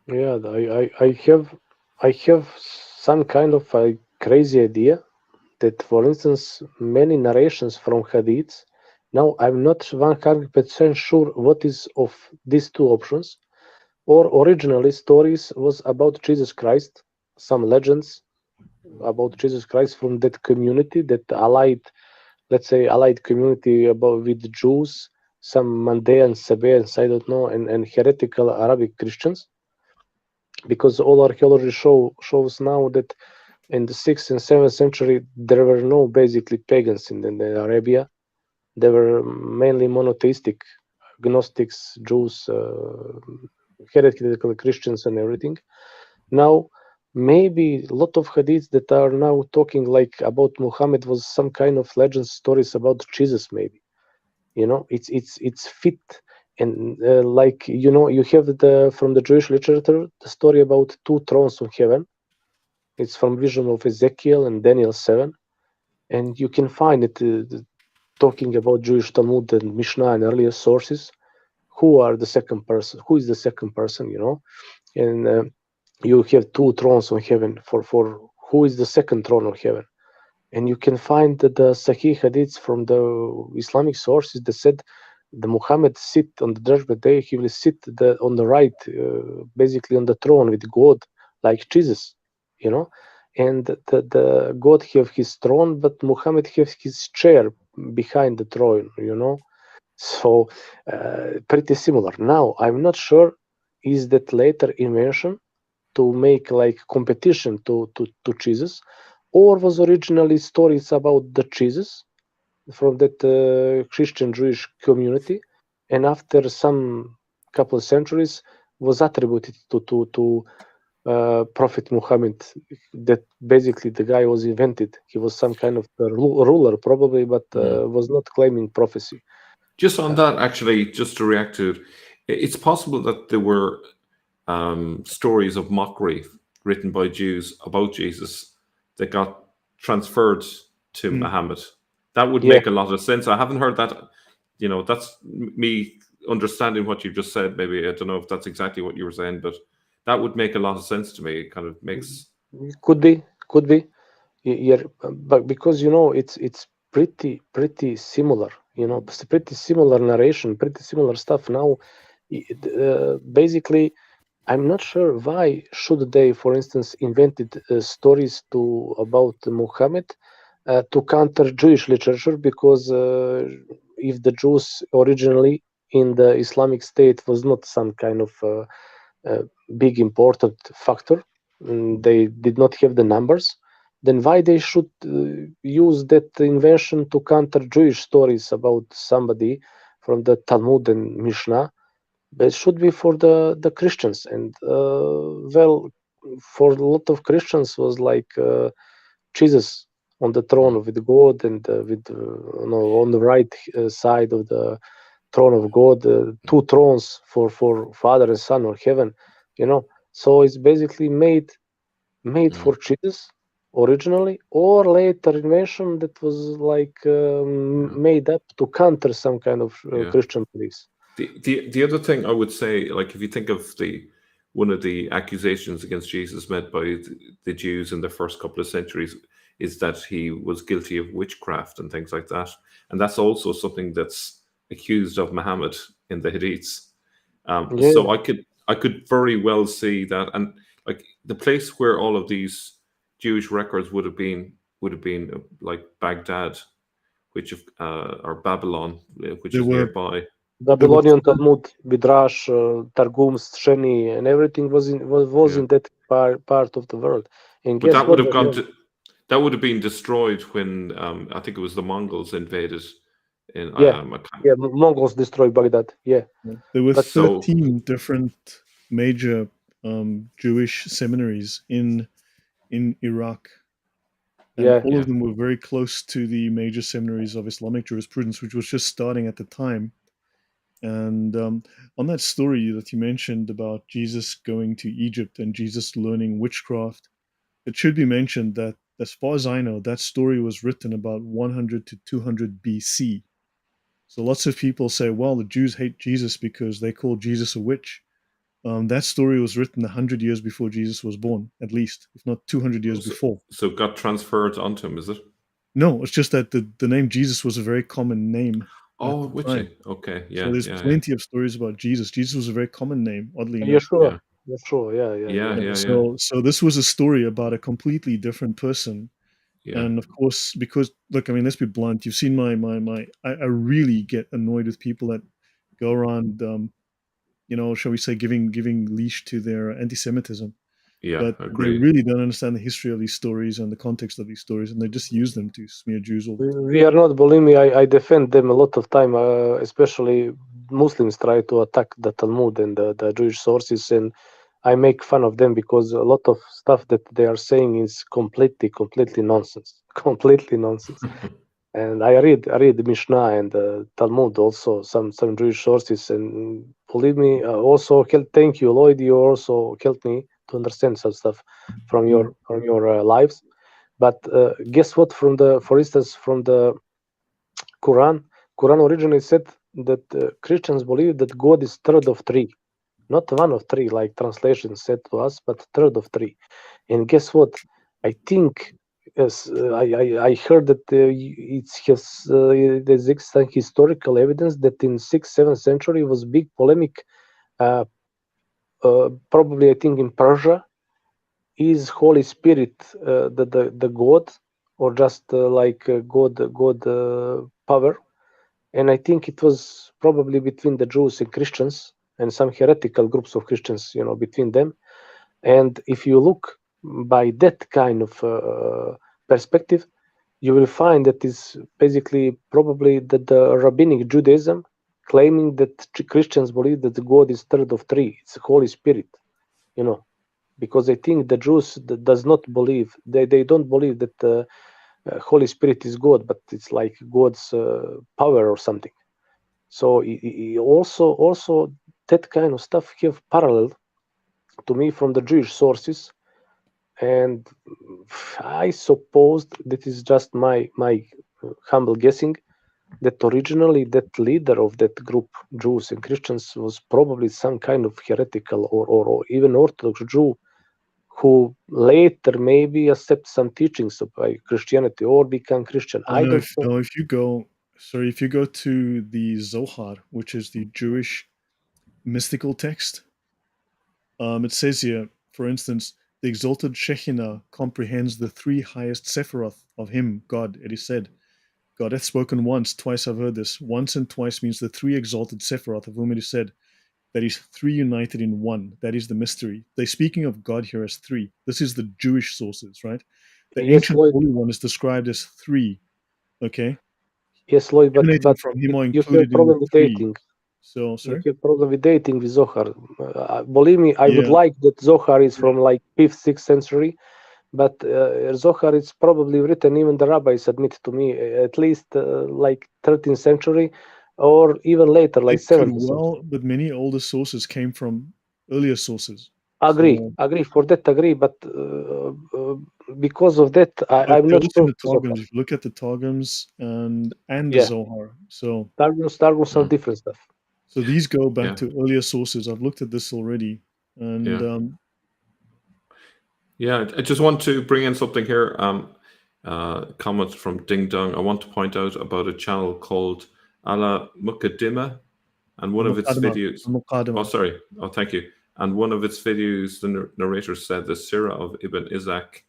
Yeah, I have some kind of a crazy idea that, for instance, many narrations from hadiths. Now, I'm not 100% sure what is of these two options. Or originally, stories was about Jesus Christ, some legends about Jesus Christ from that community, that allied community with Jews, some Mandaeans, Sabaeans, I don't know, and heretical Arabic Christians. Because all archaeology shows now that in the 6th and 7th century, there were no basically pagans in Arabia. They were mainly monotheistic, agnostics, Jews, heretical Christians and everything. Now, maybe a lot of hadiths that are now talking like about Muhammad was some kind of legend stories about Jesus. Maybe, it's fit, and you have from the Jewish literature the story about two thrones of heaven. It's from vision of Ezekiel and Daniel 7, and you can find it talking about Jewish Talmud and Mishnah and earlier sources. Who is the second person? And you have two thrones of heaven for who is the second throne of heaven. And you can find the Sahih hadiths from the Islamic sources that said the Muhammad sit on the judgment day, he will sit on the right, basically on the throne with God, like Jesus, and the God have his throne, but Muhammad have his chair behind the throne, So pretty similar. Now, I'm not sure is that later invention to make like competition to Jesus, or was originally stories about the Jesus from that Christian Jewish community, and after some couple of centuries was attributed to Prophet Muhammad, that basically the guy was invented. He was some kind of ruler probably, but was not claiming prophecy. Just on that, actually, just to react to it, it's possible that there were stories of mockery written by Jews about Jesus that got transferred to Muhammad. That would make a lot of sense. I haven't heard that. That's me understanding what you just said. Maybe I don't know if that's exactly what you were saying, but that would make a lot of sense to me. It kind of makes. Could be. Yeah, but because it's pretty similar. It's pretty similar narration, pretty similar stuff. Now, basically, I'm not sure why should they, for instance, invented stories about Muhammad to counter Jewish literature, because if the Jews originally in the Islamic State was not some kind of big important factor, they did not have the numbers, then why they should use that invention to counter Jewish stories about somebody from the Talmud and Mishnah? But it should be for the Christians, and for a lot of Christians was like Jesus on the throne with God, and on the right side of the throne of God, two thrones for Father and Son or heaven, So it's basically made for Jesus originally, or later invention that was like made up to counter some kind of Christian beliefs. The other thing I would say, like if you think of one of the accusations against Jesus made by the Jews in the first couple of centuries is that he was guilty of witchcraft and things like that, and that's also something that's accused of Muhammad in the Hadiths. So I could very well see that, and like the place where all of these Jewish records would have been like Baghdad, which or Babylon, which is nearby. Babylonian Talmud, Midrash, Targums, Sheni, and everything was in that part of the world. And but guess that would have what? That would have been destroyed when I think it was the Mongols invaded. Mongols destroyed Baghdad. Yeah, there were 13 different major Jewish seminaries in Iraq. And all of them were very close to the major seminaries of Islamic jurisprudence, which was just starting at the time. And on that story that you mentioned about Jesus going to Egypt and Jesus learning witchcraft, it should be mentioned that, as far as I know, that story was written about 100 to 200 BC. So lots of people say, well, the Jews hate Jesus because they call Jesus a witch. That story was written 100 years before Jesus was born, at least, if not 200 years before. So it got transferred onto him, is it? No, it's just that the name Jesus was a very common name. Oh, witchy. Okay, yeah. So there's plenty of stories about Jesus. Jesus was a very common name, oddly enough. Yeshua. So this was a story about a completely different person. Yeah. And of course, because look, I mean, let's be blunt. You've seen I really get annoyed with people that go around, shall we say, giving leash to their anti-Semitism. Yeah, but they really don't understand the history of these stories and the context of these stories, and they just use them to smear Jews all the time. We are not, believe me, I defend them a lot of time, especially Muslims try to attack the Talmud and the Jewish sources, and I make fun of them because a lot of stuff that they are saying is completely nonsense. Completely nonsense. And I read the Mishnah and the Talmud, also some Jewish sources, and believe me, also thank you, Lloyd, you also helped me to understand some stuff from your lives. But guess what? For instance, from the Quran originally said that Christians believe that God is third of three, not one of three, like translation said to us, but third of three. And guess what? I think Yes, I heard that there's extant historical evidence that in 6th, 7th century was big polemic. Probably, I think in Persia, is Holy Spirit the God, or just like God power? And I think it was probably between the Jews and Christians and some heretical groups of Christians, between them. And if you look by that kind of perspective, you will find that is basically probably that the rabbinic Judaism claiming that Christians believe that God is third of three. It's the Holy Spirit, because I think the Jews does not believe, they don't believe that the Holy Spirit is God, but it's like God's power or something. So also that kind of stuff have parallel to me from the Jewish sources, and I suppose that is just my humble guessing that originally that leader of that group, Jews and Christians, was probably some kind of heretical or even Orthodox Jew who later maybe accept some teachings of Christianity or become Christian. I don't know. No, if you go to the Zohar, which is the Jewish mystical text, it says here, for instance, the exalted Shekhinah comprehends the three highest Sephiroth of him, God. It is said, God hath spoken once, twice I've heard this. Once and twice means the three exalted Sephiroth of whom it is said, that is three united in one. That is the mystery. They're speaking of God here as three. This is the Jewish sources, right? The Yes, ancient Lloyd. Holy One is described as three, okay? Yes, Lloyd, but Emanating from him are you have included in problem the with three. dating. So, You sorry? have problem with dating with Zohar. Believe me, I would Yeah. like that Zohar is from like 5th, 6th century, but Zohar is probably written, even the rabbis admit to me, at least like 13th century or even later, like It could 7th century. well, but many older sources came from earlier sources. Agree, So, for that agree, but because of that, but I'm they're not also sure. in the Targums. If you look at the Targums and the Yeah, Zohar. So Targums are different stuff. so these go back Yeah. to earlier sources. I've looked at this already. And Yeah, I just want to bring in something here. Comment from Ding Dong. I want to point out about a channel called Ala Mukaddima, and one of its videos. Oh, Muqaddimah. sorry. Oh, thank you. And one of its videos, the narrator said the Surah of Ibn Ishaq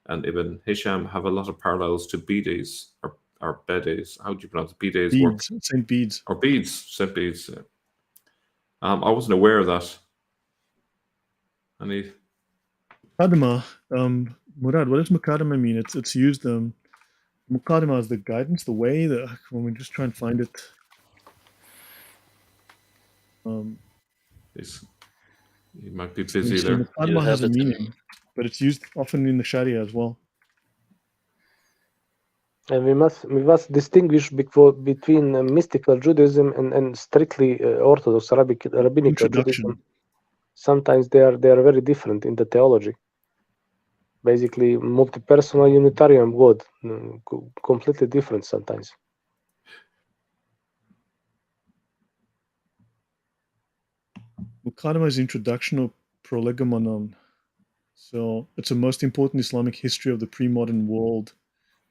and Ibn Hisham have a lot of parallels to Bid's or Bedes. How do you pronounce it? Bid's work? Beads, Saint Beads. Or Beads, Saint Beads. I wasn't aware of that. Any? Muqaddimah, Murad, what does Muqaddimah mean? It's used, Muqaddimah is the guidance, the way, when we just try and find it. You might be busy So there. Muqaddimah has a meaning, but it's used often in the Sharia as well. And we must distinguish between mystical Judaism and strictly Orthodox rabbinical Judaism. Sometimes they are very different in the theology. Basically, multi-personal Unitarian God, completely different sometimes. Muqaddimah is introduction or prolegomenon. So it's the most important Islamic history of the pre-modern world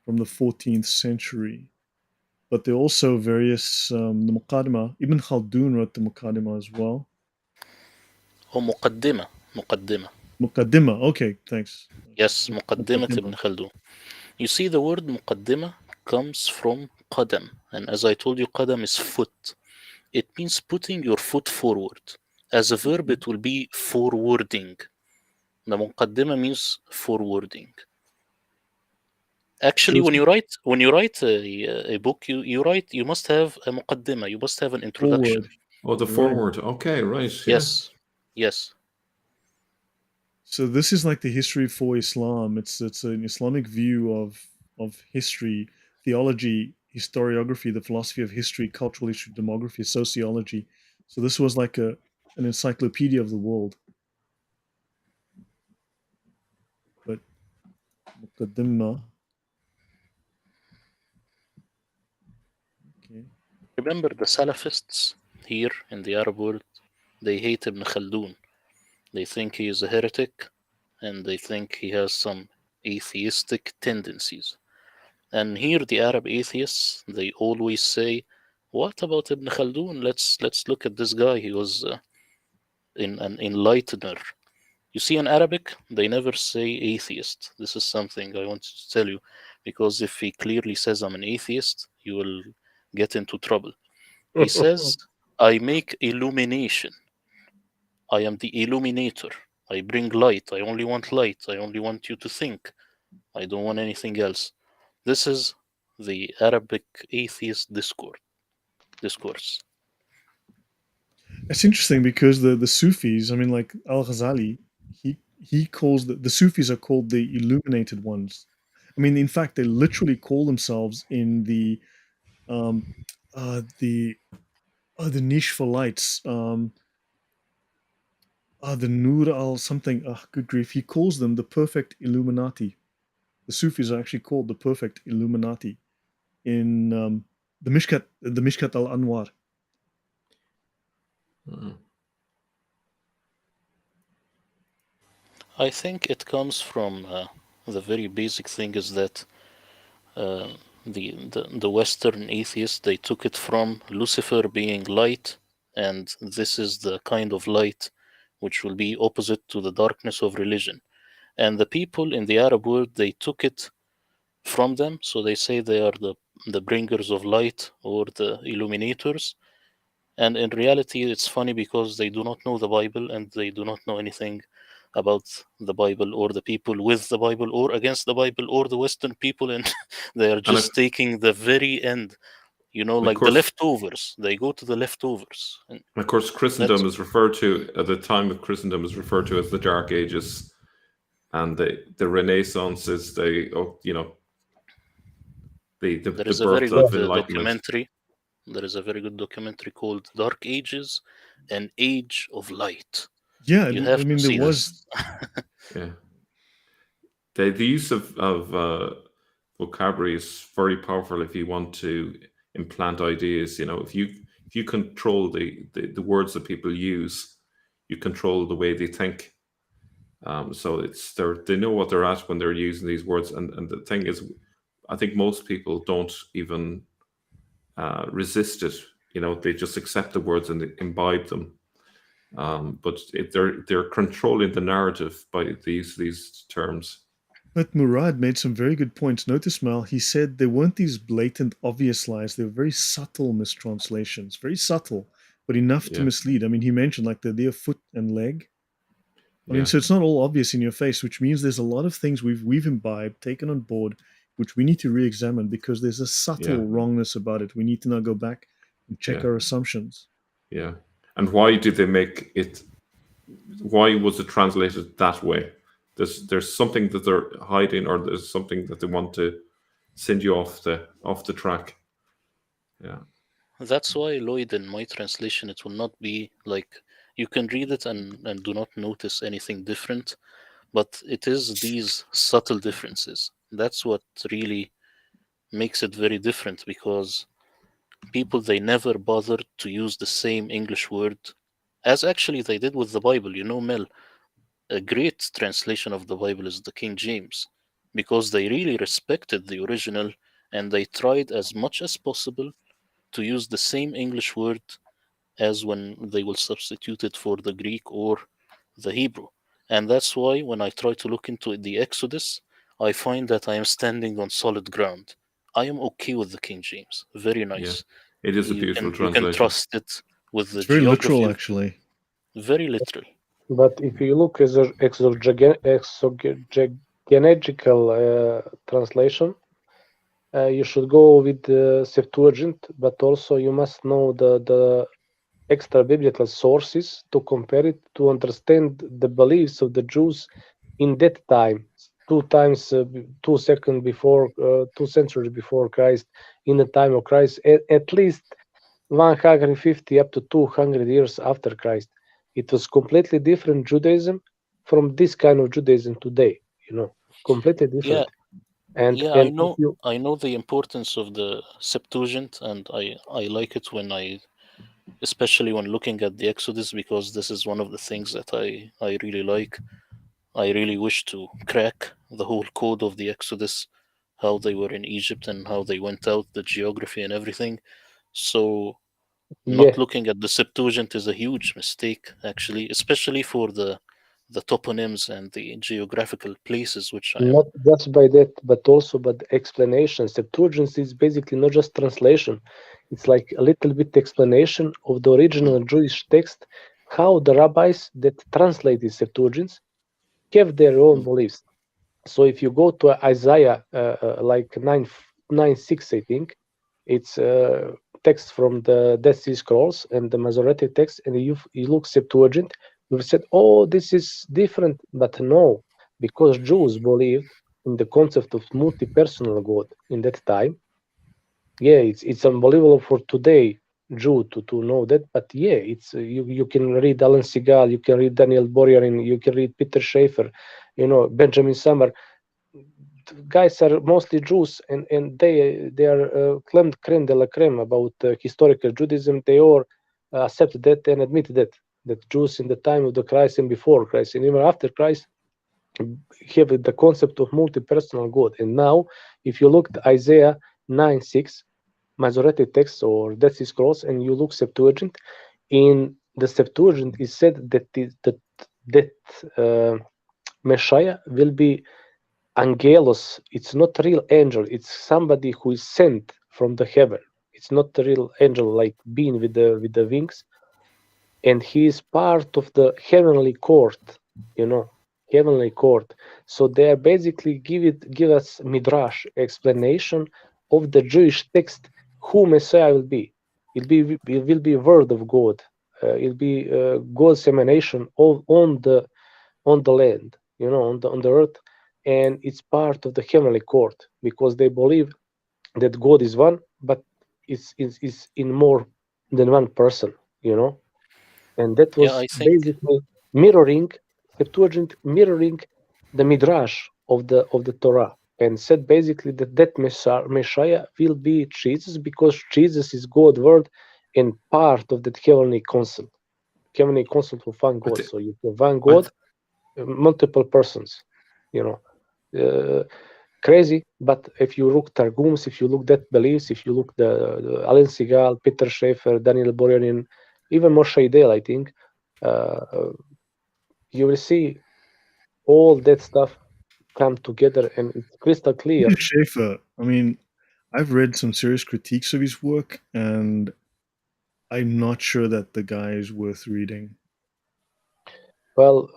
from the 14th century. But there are also various, the Muqaddimah, Ibn Khaldun wrote the Muqaddimah as well. Oh, مقدمة. Muqaddimah, okay, thanks. Yes, مقدمة Ibn Khaldun. You see, the word مقدمة comes from قدم, and as I told you, قدم is foot. It means putting your foot forward. As a verb, it will be forwarding. The مقدمة means forwarding. Actually, when you write a book, you must have a مقدمة. You must have an introduction. Forward. Oh, the forward. Okay, right. Yes. Yes. So this is like the history for Islam. It's an Islamic view of history, theology, historiography, the philosophy of history, cultural history, demography, sociology. So this was like an encyclopedia of the world. But Muqaddimah. Okay. Remember the Salafists here in the Arab world, they hate Ibn Khaldun. They think he is a heretic, and they think he has some atheistic tendencies. And here the Arab atheists, they always say, what about Ibn Khaldun? Let's look at this guy. He was an enlightener. You see, in Arabic, they never say atheist. This is something I wanted to tell you, because if he clearly says I'm an atheist, you will get into trouble. He says, I make illumination. I am the illuminator. I bring light. I only want light. I only want you to think. I don't want anything else. This is the Arabic atheist discourse. It's interesting because the Sufis, I mean, like Al-Ghazali, he calls the Sufis are called the illuminated ones. I mean, in fact, they literally call themselves in the niche for lights, the Nur al something. Good grief! He calls them the perfect Illuminati. The Sufis are actually called the perfect Illuminati in the Mishkat al Anwar. I think it comes from the very basic thing is that the Western atheists, they took it from Lucifer being light, and this is the kind of light which will be opposite to the darkness of religion. And the people in the Arab world, they took it from them, so they say they are the bringers of light or the illuminators. And in reality, it's funny because they do not know the Bible and they do not know anything about the Bible or the people with the Bible or against the Bible or the Western people, and they are just taking the very end, like the leftovers. They go to the leftovers. And of course, Christendom is referred to, at the time of Christendom, is referred to as the Dark Ages, and the Renaissance is the birth of enlightenment. There is a very good documentary called Dark Ages, an Age of Light. Yeah, I mean, there was. Yeah. The use of vocabulary is very powerful if you want to implant ideas. If you control the words that people use, you control the way they think. So they know what they're at when they're using these words. And the thing is, I think most people don't even resist it. They just accept the words and they imbibe them. But they're controlling the narrative by these terms. But Murad made some very good points. Notice, Mal, he said there weren't these blatant, obvious lies. They were very subtle mistranslations, very subtle, but enough to mislead. I mean, he mentioned like the idea of foot and leg. I mean, so it's not all obvious in your face, which means there's a lot of things we've imbibed, taken on board, which we need to re-examine because there's a subtle wrongness about it. We need to now go back and check our assumptions. Yeah. And why did they make it? Why was it translated that way? There's something that they're hiding, or there's something that they want to send you off the track. Yeah. That's why, Lloyd, in my translation, it will not be like you can read it and do not notice anything different, but it is these subtle differences. That's what really makes it very different, because people, they never bothered to use the same English word as actually they did with the Bible. Mel, a great translation of the Bible is the King James, because they really respected the original and they tried as much as possible to use the same English word as when they will substitute it for the Greek or the Hebrew. And that's why when I try to look into the Exodus, I find that I am standing on solid ground. I am okay with the King James. Very nice. Yeah, it is a beautiful translation. You can trust it with the very literal, actually. Very literal. But if you look at the exegetical translation, you should go with the Septuagint, but also you must know the extra biblical sources to compare it, to understand the beliefs of the Jews in that time, 2 centuries before Christ, in the time of Christ, at least 150 up to 200 years after Christ. It was completely different Judaism from this kind of Judaism today, completely different. I know the importance of the Septuagint, and I like it especially when looking at the Exodus, because this is one of the things that I really like. I really wish to crack the whole code of the Exodus, how they were in Egypt and how they went out, the geography and everything. So not Yeah, looking at the Septuagint is a huge mistake, actually, especially for the toponyms and the geographical places, which I am. not just by that, but also by the explanation. Septuagint is basically not just translation. It's like a little bit explanation of the original Jewish text, how the rabbis that translated Septuagint have their own beliefs. So if you go to Isaiah like 9:6, I think, it's text from the Dead Sea Scrolls and the Masoretic text, and you look Septuagint, you've said, oh, this is different, but no, because Jews believed in the concept of multi-personal God in that time. Yeah, it's unbelievable for today Jew to know that, but yeah, it's you can read Alan Segal, you can read Daniel Boryarin, you can read Peter Schaefer, Benjamin Summer. Guys are mostly Jews, and they are claimed creme de la creme about historical Judaism. They all accept that and admit that Jews in the time of the Christ and before Christ and even after Christ have the concept of multi-personal God. And now, if you look at Isaiah 9:6, Masoretic text or Dead Sea Scrolls, and you look Septuagint, in the Septuagint is said that Messiah will be angelos. It's not a real angel. It's somebody who is sent from the heaven. It's not a real angel like being with the wings, and he is part of the heavenly court. Heavenly court. So they are basically give us midrash explanation of the Jewish text who Messiah will be. It will be word of God. It'll be God's emanation on the land, on the earth, and it's part of the heavenly court because they believe that God is one, but it's in more than one person, and that Yeah, was I think basically mirroring Septuagint, mirroring the midrash of the Torah, and said basically that Messiah will be Jesus because Jesus is God's word and part of that heavenly council of one But God. the- So you have one I God, th- multiple persons, crazy. But if you look Targums, if you look that beliefs, if you look the Alan Segal, Peter Schaefer, Daniel Boryanin, even Moshe Idel, I think, you will see all that stuff come together, and it's crystal clear. Peter Schaefer, I mean, I've read some serious critiques of his work, and I'm not sure that the guy is worth reading. Well,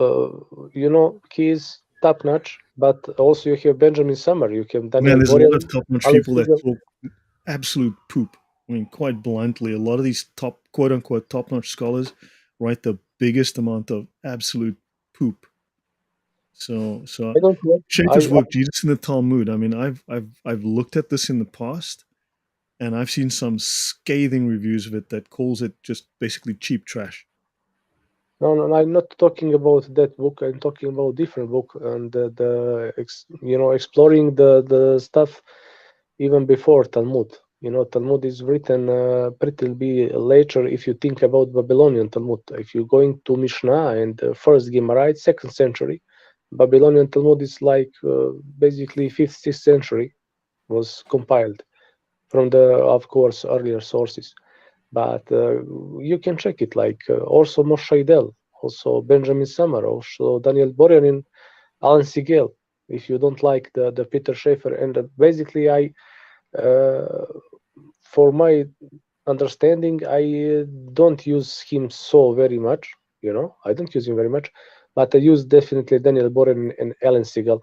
he is top notch, but also you have Benjamin Summer, you have Man, Daniel there's a lot of Boryanin, top-notch Alan people that Segal. talk absolute poop. I mean, quite bluntly, a lot of these top, quote-unquote, top-notch scholars write the biggest amount of absolute poop. So I don't know. Schaefer's work, Jesus in the Talmud. I mean, I've looked at this in the past, and I've seen some scathing reviews of it that calls it just basically cheap trash. No, I'm not talking about that book. I'm talking about different book and exploring the stuff even before Talmud. Talmud is written pretty be later if you think about Babylonian Talmud. If you're going to Mishnah and first Gemara, 2nd century, Babylonian Talmud is like basically 5th, 6th century was compiled from the, of course, earlier sources. But you can check it, like also Moshe Idel, also Benjamin Summer, also Daniel Boryanin, Alan Segal. If you don't like the Peter Schaefer, and basically for my understanding, I don't use him so very much. I don't use him very much, but I use definitely Daniel Boryanin and Alan Segal.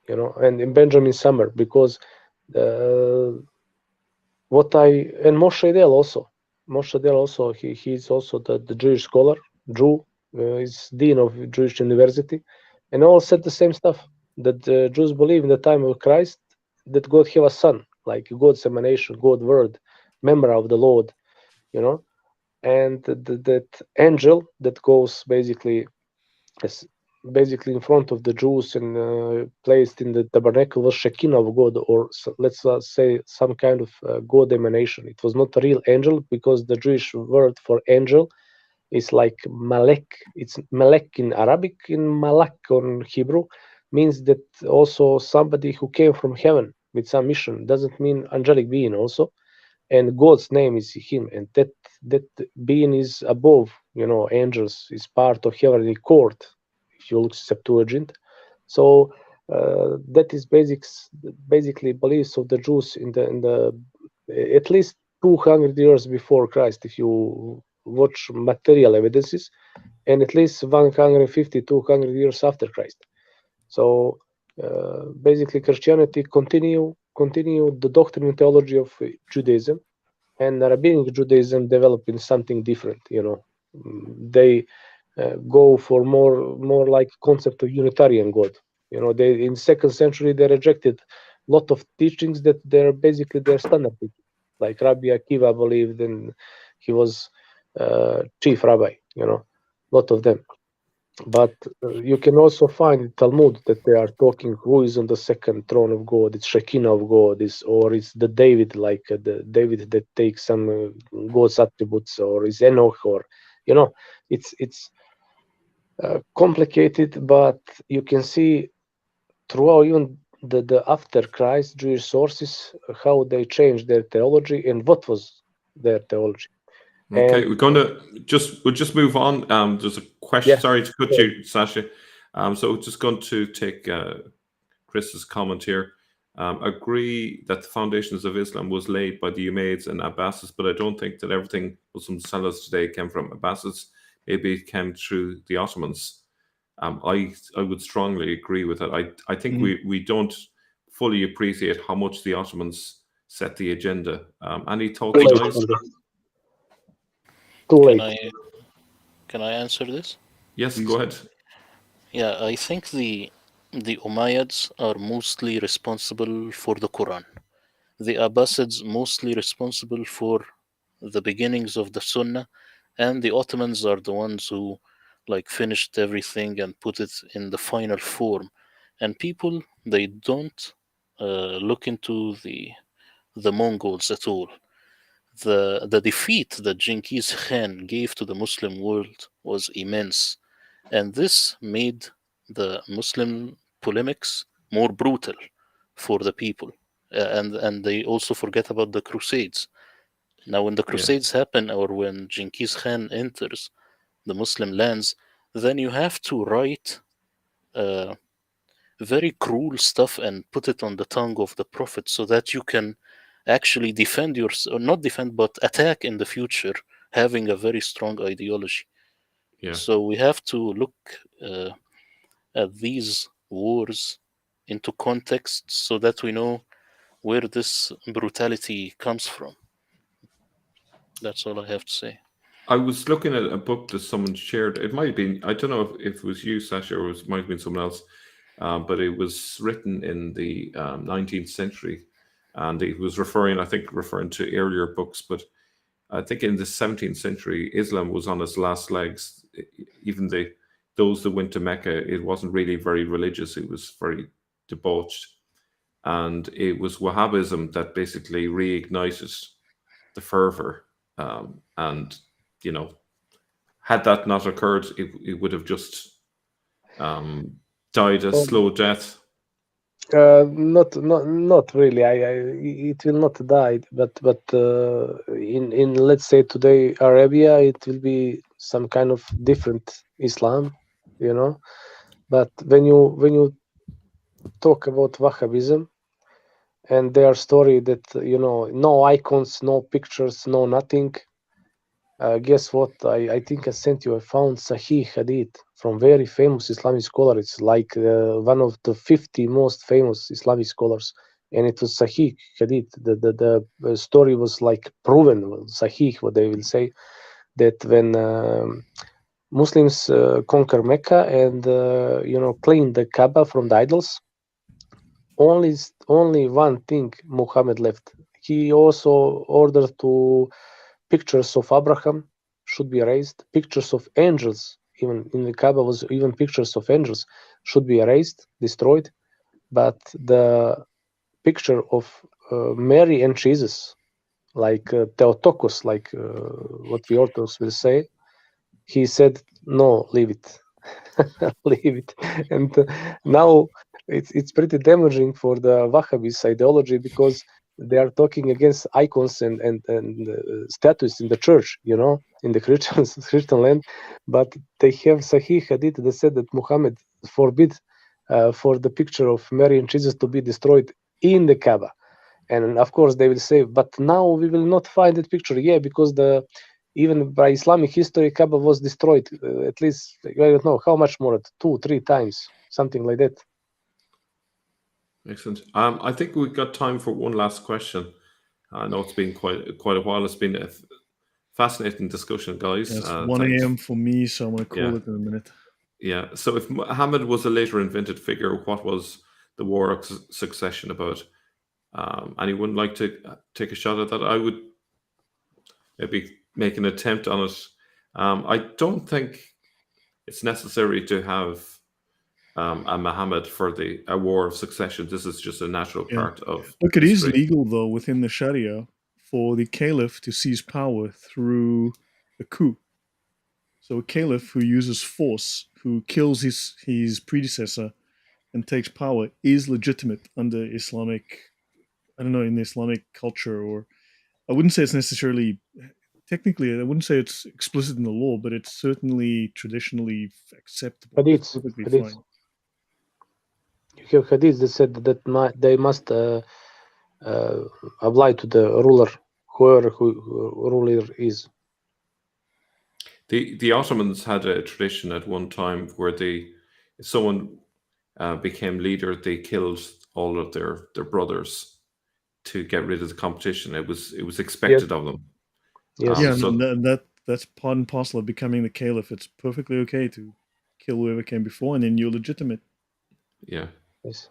And Benjamin Summer because and Moshe Idel also. Moshe Idel also, he's also the Jewish scholar, Jew, is dean of Jewish University, and all said the same stuff, that the Jews believe in the time of Christ that God have a son, like God's emanation, God's word, member of the Lord, and that angel that goes basically in front of the Jews and placed in the tabernacle was Shekinah of God, or let's say some kind of God emanation. It was not a real angel because the Jewish word for angel It's like Malek. It's Malek in Arabic, in Malak on Hebrew, means that also somebody who came from heaven with some mission. Doesn't mean angelic being also. And God's name is him, and that being is above, angels, is part of heavenly court, if you look Septuagint. So that is basically beliefs of the Jews in the at least 200 years before Christ, if you watch material evidences, and at least 150, 200 years after Christ. So basically, Christianity continue the doctrine and theology of Judaism, and Rabbinic Judaism developed in something different. They go for more like concept of Unitarian God. They in 2nd century they rejected a lot of teachings that they're basically their standard teaching. Like Rabbi Akiva believed, and he was chief rabbi. A lot of them. But you can also find in Talmud that they are talking who is on the second throne of God. It's Shekinah of God, or it's the David, like the David that takes some God's attributes, or is Enoch, or it's complicated. But you can see throughout even the after Christ Jewish sources how they changed their theology and what was their theology. Okay, And we'll just move on. There's a question. Yeah. Sorry to cut you, Sasha. So just going to take Chris's comment here. Agree that the foundations of Islam was laid by the Umayyads and Abbasids, but I don't think that everything Muslims tell us today came from Abbasids. Maybe it came through the Ottomans. I would strongly agree with that. I think we don't fully appreciate how much the Ottomans set the agenda. Any thoughts, guys? Too late. Can I answer this? Yes, go ahead. Yeah, I think the Umayyads are mostly responsible for the Quran. The Abbasids mostly responsible for the beginnings of the Sunnah, and the Ottomans are the ones who finished everything and put it in the final form. And people, they don't look into the Mongols at all. The defeat that Genghis Khan gave to the Muslim world was immense, and this made the Muslim polemics more brutal for the people. And they also forget about the Crusades. Now, when the Crusades happen, or when Genghis Khan enters the Muslim lands, then you have to write very cruel stuff and put it on the tongue of the Prophet so that you can actually defend or not defend, but attack in the future, having a very strong ideology. Yeah. So we have to look at these wars into context so that we know where this brutality comes from. That's all I have to say. I was looking at a book that someone shared. It might have been, I don't know if it was you, Sasha, or it might have been someone else, but it was written in the 19th century. And it was referring to earlier books, but I think in the 17th century, Islam was on its last legs. Even those that went to Mecca, it wasn't really very religious. It was very debauched. And it was Wahhabism that basically reignited the fervor. And, had that not occurred, it would have just died a slow death. Not really. It will not die, but in let's say today Arabia, it will be some kind of different Islam, But when you talk about Wahhabism and their story that no icons, no pictures, no nothing. Guess what? I think I sent you. I found Sahih Hadith from very famous Islamic scholar. It's like one of the 50 most famous Islamic scholars, and it was Sahih Hadith. The story was like proven, Sahih, what they will say, that when Muslims conquer Mecca and clean the Kaaba from the idols, only one thing Muhammad left. He also ordered to pictures of Abraham should be erased. Pictures of angels, even in the Kaaba was even pictures of angels, should be erased, destroyed. But the picture of Mary and Jesus, like Theotokos, like what the Orthodox will say, he said, "No, leave it, leave it." And now it's pretty damaging for the Wahhabis ideology, because they are talking against icons and statues in the church, in the Christian land, but they have Sahih Hadith that said that Muhammad forbid for the picture of Mary and Jesus to be destroyed in the Kaaba. And of course they will say, but now we will not find that picture. Yeah, because even by Islamic history, Kaaba was destroyed at least, I don't know how much more, 2-3 times, something like that. Excellent. I think we've got time for one last question. I know it's been quite a while. It's been a fascinating discussion, guys. It's 1 a.m. for me, so I'm going to call it in a minute. Yeah. So if Muhammad was a later invented figure, what was the War of Succession about? Anyone like to take a shot at that? I would maybe make an attempt on it. I don't think it's necessary to have a Muhammad for a war of succession. This is just a natural part of Look, it is history. legal, though, within the Sharia for the caliph to seize power through a coup. So a caliph who uses force, who kills his predecessor and takes power, is legitimate under Islamic, I don't know, in the Islamic culture, or I wouldn't say it's necessarily, technically, I wouldn't say it's explicit in the law, but it's certainly traditionally acceptable. Hadiths. Perfectly Hadiths. fine. You have hadiths that said that they must apply to the ruler, whoever ruler is. The Ottomans had a tradition at one time where if someone became leader, they killed all of their brothers to get rid of the competition. It was expected of them. Yes. Yeah, and that's part and parcel of becoming the caliph. It's perfectly okay to kill whoever came before, and then you're legitimate. Yeah. Yes.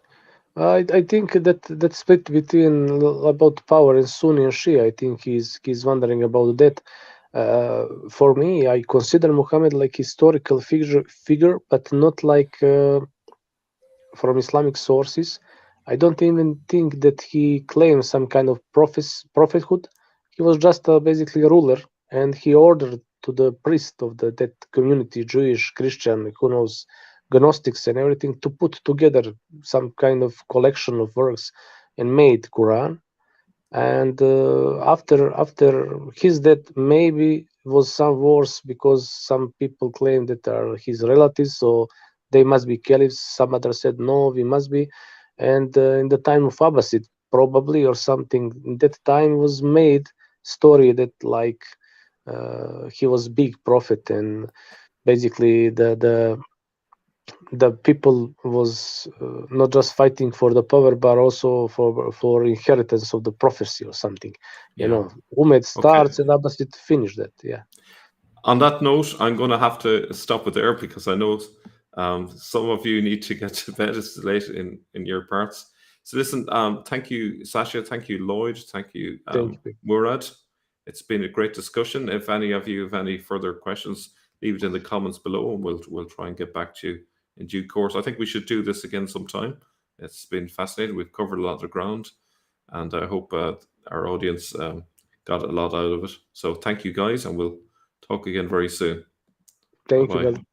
I think that split between about power in Sunni and Shia, I think he's wondering about that. For me, I consider Muhammad like historical figure, but not like from Islamic sources. I don't even think that he claimed some kind of prophethood. He was just basically a ruler, and he ordered to the priest of that community, Jewish, Christian, who knows, Gnostics and everything, to put together some kind of collection of works and made Quran. And after his death, maybe was some wars, because some people claim that are his relatives, so they must be caliphs. Some others said no, we must be. And in the time of Abbasid, probably, or something, in that time was made story that like he was big prophet, and basically the people was not just fighting for the power, but also for inheritance of the prophecy or something. Umayyad starts and Abbasid finish that. Yeah. On that note, I'm going to have to stop it there, because I know some of you need to get to bed. It's late in your parts. So listen, thank you, Sasha. Thank you, Lloyd. Thank you, Murad. It's been a great discussion. If any of you have any further questions, leave it in the comments below, and we'll try and get back to you in due course. I think we should do this again sometime. It's been fascinating. We've covered a lot of ground, and I hope our audience got a lot out of it. So thank you, guys, and we'll talk again very soon. Thank you, guys.